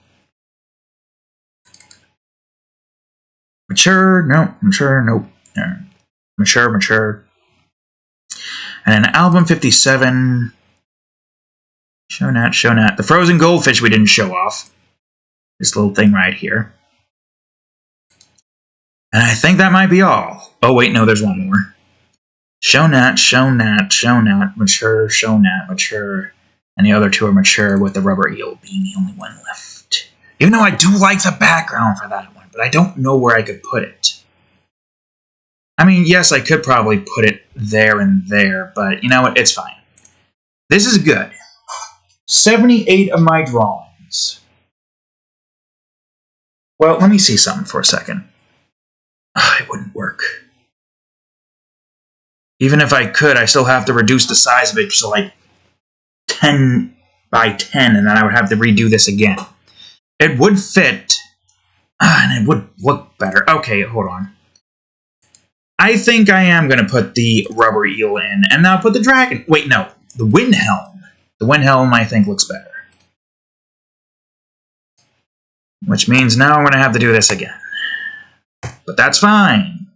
S1: Mature, no. Mature, nope. Mature. And then album 57... Shown that. The Frozen Goldfish we didn't show off. This little thing right here. And I think that might be all. Oh, wait, no, there's one more. Shown that. Mature, shown that, mature. And the other 2 are mature, with the rubber eel being the only one left. Even though I do like the background for that one, but I don't know where I could put it. I mean, yes, I could probably put it there and there, but you know what? It's fine. This is good. 78 of my drawings. drawings. Well, let me see something for a second. It wouldn't work. Even if I could, I still have to reduce the size of it to like 10 by 10, and then I would have to redo this again. It would fit, and it would look better. Okay, hold on. I think I am going to put the rubber eel in, and now put the dragon. Wait, no. The wind helm. The wind helm, I think, looks better. Which means now I'm going to have to do this again. But that's fine.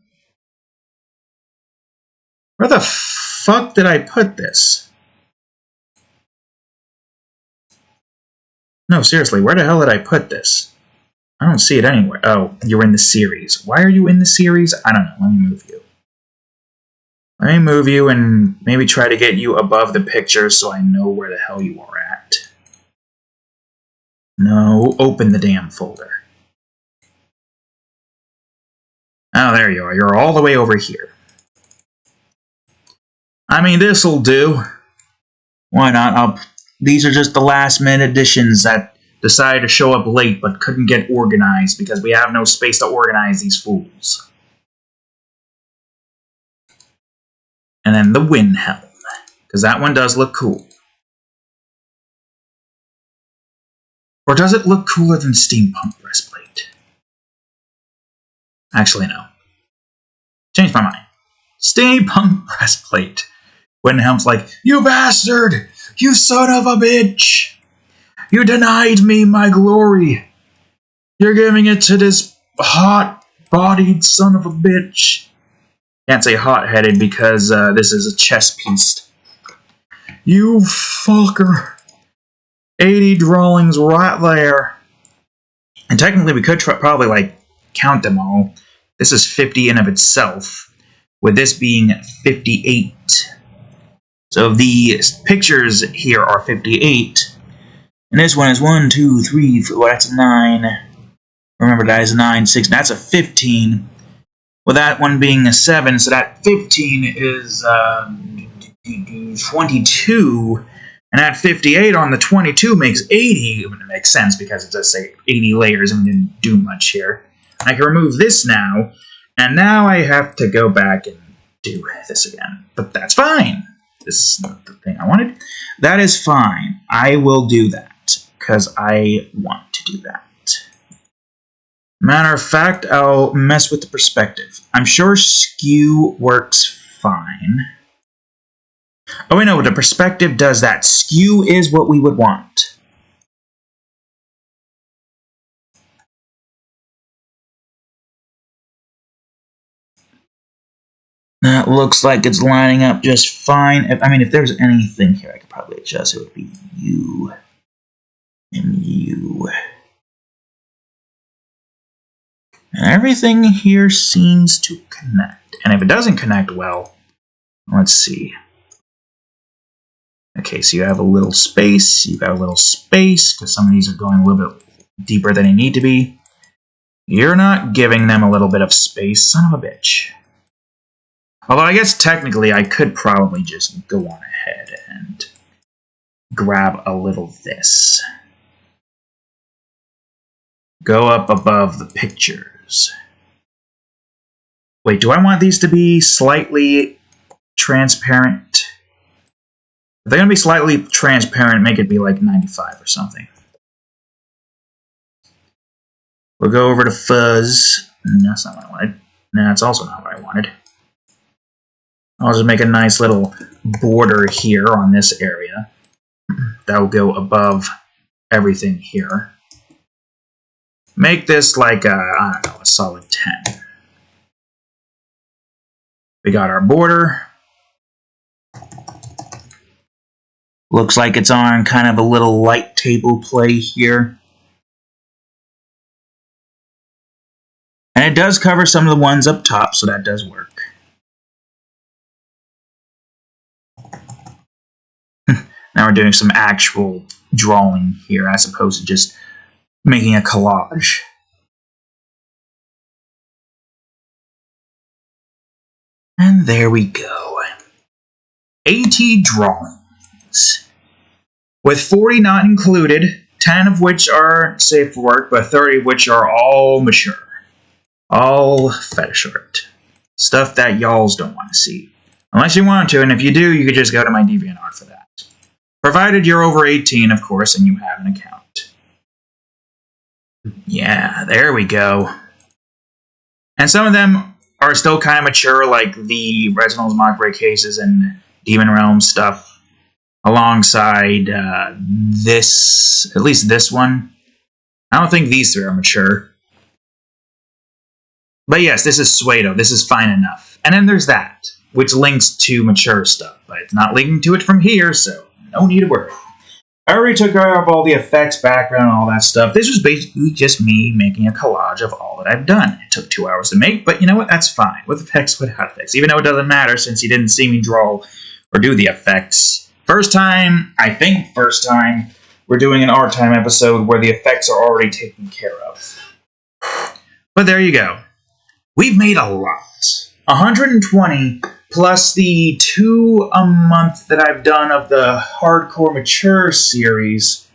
S1: Where the fuck did I put this? No, seriously, where the hell did I put this? I don't see it anywhere. Oh, you're in the series. Why are you in the series? I don't know. Let me move you. Let me move you and maybe try to get you above the picture so I know where the hell you are at. No, open the damn folder. Oh, there you are. You're all the way over here. I mean, this'll do. Why not? These are just the last-minute additions that decided to show up late but couldn't get organized because we have no space to organize these fools. And then the wind helm, because that one does look cool. Or does it look cooler than steampunk breastplate? Actually, no. Changed my mind. Steampunk breastplate. Wind helm's like, you bastard! You son of a bitch! You denied me my glory! You're giving it to this hot-bodied son of a bitch. Can't say hot-headed because this is a chess piece. You fucker. 80 drawings right there. And technically we could probably like count them all. This is 50 in of itself, with this being 58. So the pictures here are 58. And this one is 1, 2, 3, 4, well, that's a 9. Remember that is a 9, 6, that's a 15. With that one being a 7, so that 15 is 22. And that 58 on the 22 makes 80. It makes sense because it does say 80 layers and we didn't do much here. I can remove this now, and now I have to go back and do this again. But that's fine. This is not the thing I wanted. That is fine. I will do that, because I want to do that. Matter of fact, I'll mess with the perspective. I'm sure skew works fine. Oh, wait, no, the perspective does that. Skew is what we would want. That looks like it's lining up just fine. I mean, if there's anything here I could probably adjust, it would be you and you. And everything here seems to connect. And if it doesn't connect well, let's see. Okay, so you have a little space. You've got a little space, because some of these are going a little bit deeper than they need to be. You're not giving them a little bit of space, son of a bitch. Although I guess technically I could probably just go on ahead and grab a little this. Go up above the pictures. Wait, do I want these to be slightly transparent? If they're going to be slightly transparent, make it be like 95 or something. We'll go over to fuzz. That's not what I wanted. Nah, that's also not what I wanted. I'll just make a nice little border here on this area. That will go above everything here. Make this like a, I don't know, a solid 10. We got our border. Looks like it's on kind of a little light table play here. And it does cover some of the ones up top, so that does work. Now we're doing some actual drawing here, as opposed to just making a collage. And there we go. 80 drawings. With 40 not included, 10 of which are safe for work, but 30 of which are all mature. All fetish art. Stuff that y'alls don't want to see. Unless you want to, and if you do, you could just go to my DeviantArt for that. Provided you're over 18, of course, and you have an account. Yeah, there we go. And some of them are still kind of mature, like the Reginald's Mockbreak cases and Demon Realm stuff, alongside this, at least this one. I don't think these three are mature. But yes, this is Suedo. This is fine enough. And then there's that, which links to mature stuff, but it's not linking to it from here, so no need to worry. I already took care of all the effects, background, and all that stuff. This was basically just me making a collage of all that I've done. It took 2 hours to make, but you know what? That's fine. With effects, without effects. Even though it doesn't matter since you didn't see me draw or do the effects. First time, we're doing an art time episode where the effects are already taken care of. But there you go. We've made a lot. 120 plus the 2 a month that I've done of the Hardcore Mature series,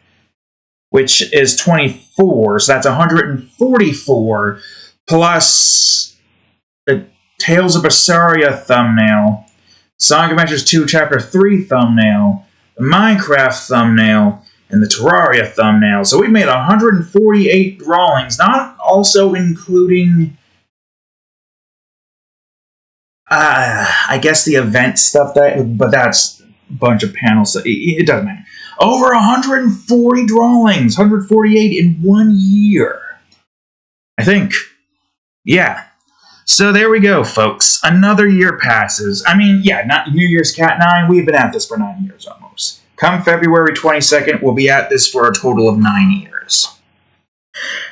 S1: which is 24, so that's 144, plus the Tales of Berseria thumbnail, Sonic Adventures 2 Chapter 3 thumbnail, the Minecraft thumbnail, and the Terraria thumbnail. So we've made 148 drawings, not also including I guess the event stuff, but that's a bunch of panels. So it doesn't matter. Over 140 drawings, 148 in 1 year. I think. Yeah. So there we go, folks. Another year passes. I mean, yeah, not New Year's Cat 9. We've been at this for 9 years almost. Come February 22nd, we'll be at this for a total of 9 years.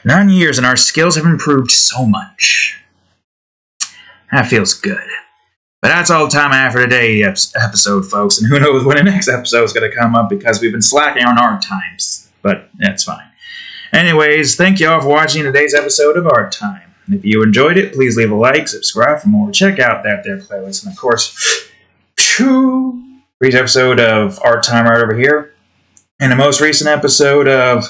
S1: 9 years, and our skills have improved so much. That feels good. But that's all the time I have for today's episode, folks. And who knows when the next episode is going to come up because we've been slacking on art times. But that's fine. Anyways, thank you all for watching today's episode of Art Time. If you enjoyed it, please leave a like, subscribe for more, check out that there playlist, and of course, previous episode of Art Time right over here. And the most recent episode of,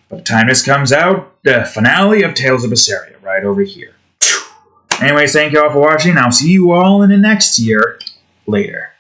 S1: by the time this comes out, the finale of Tales of Berseria right over here. Anyways, thank you all for watching. I'll see you all in the next year. Later.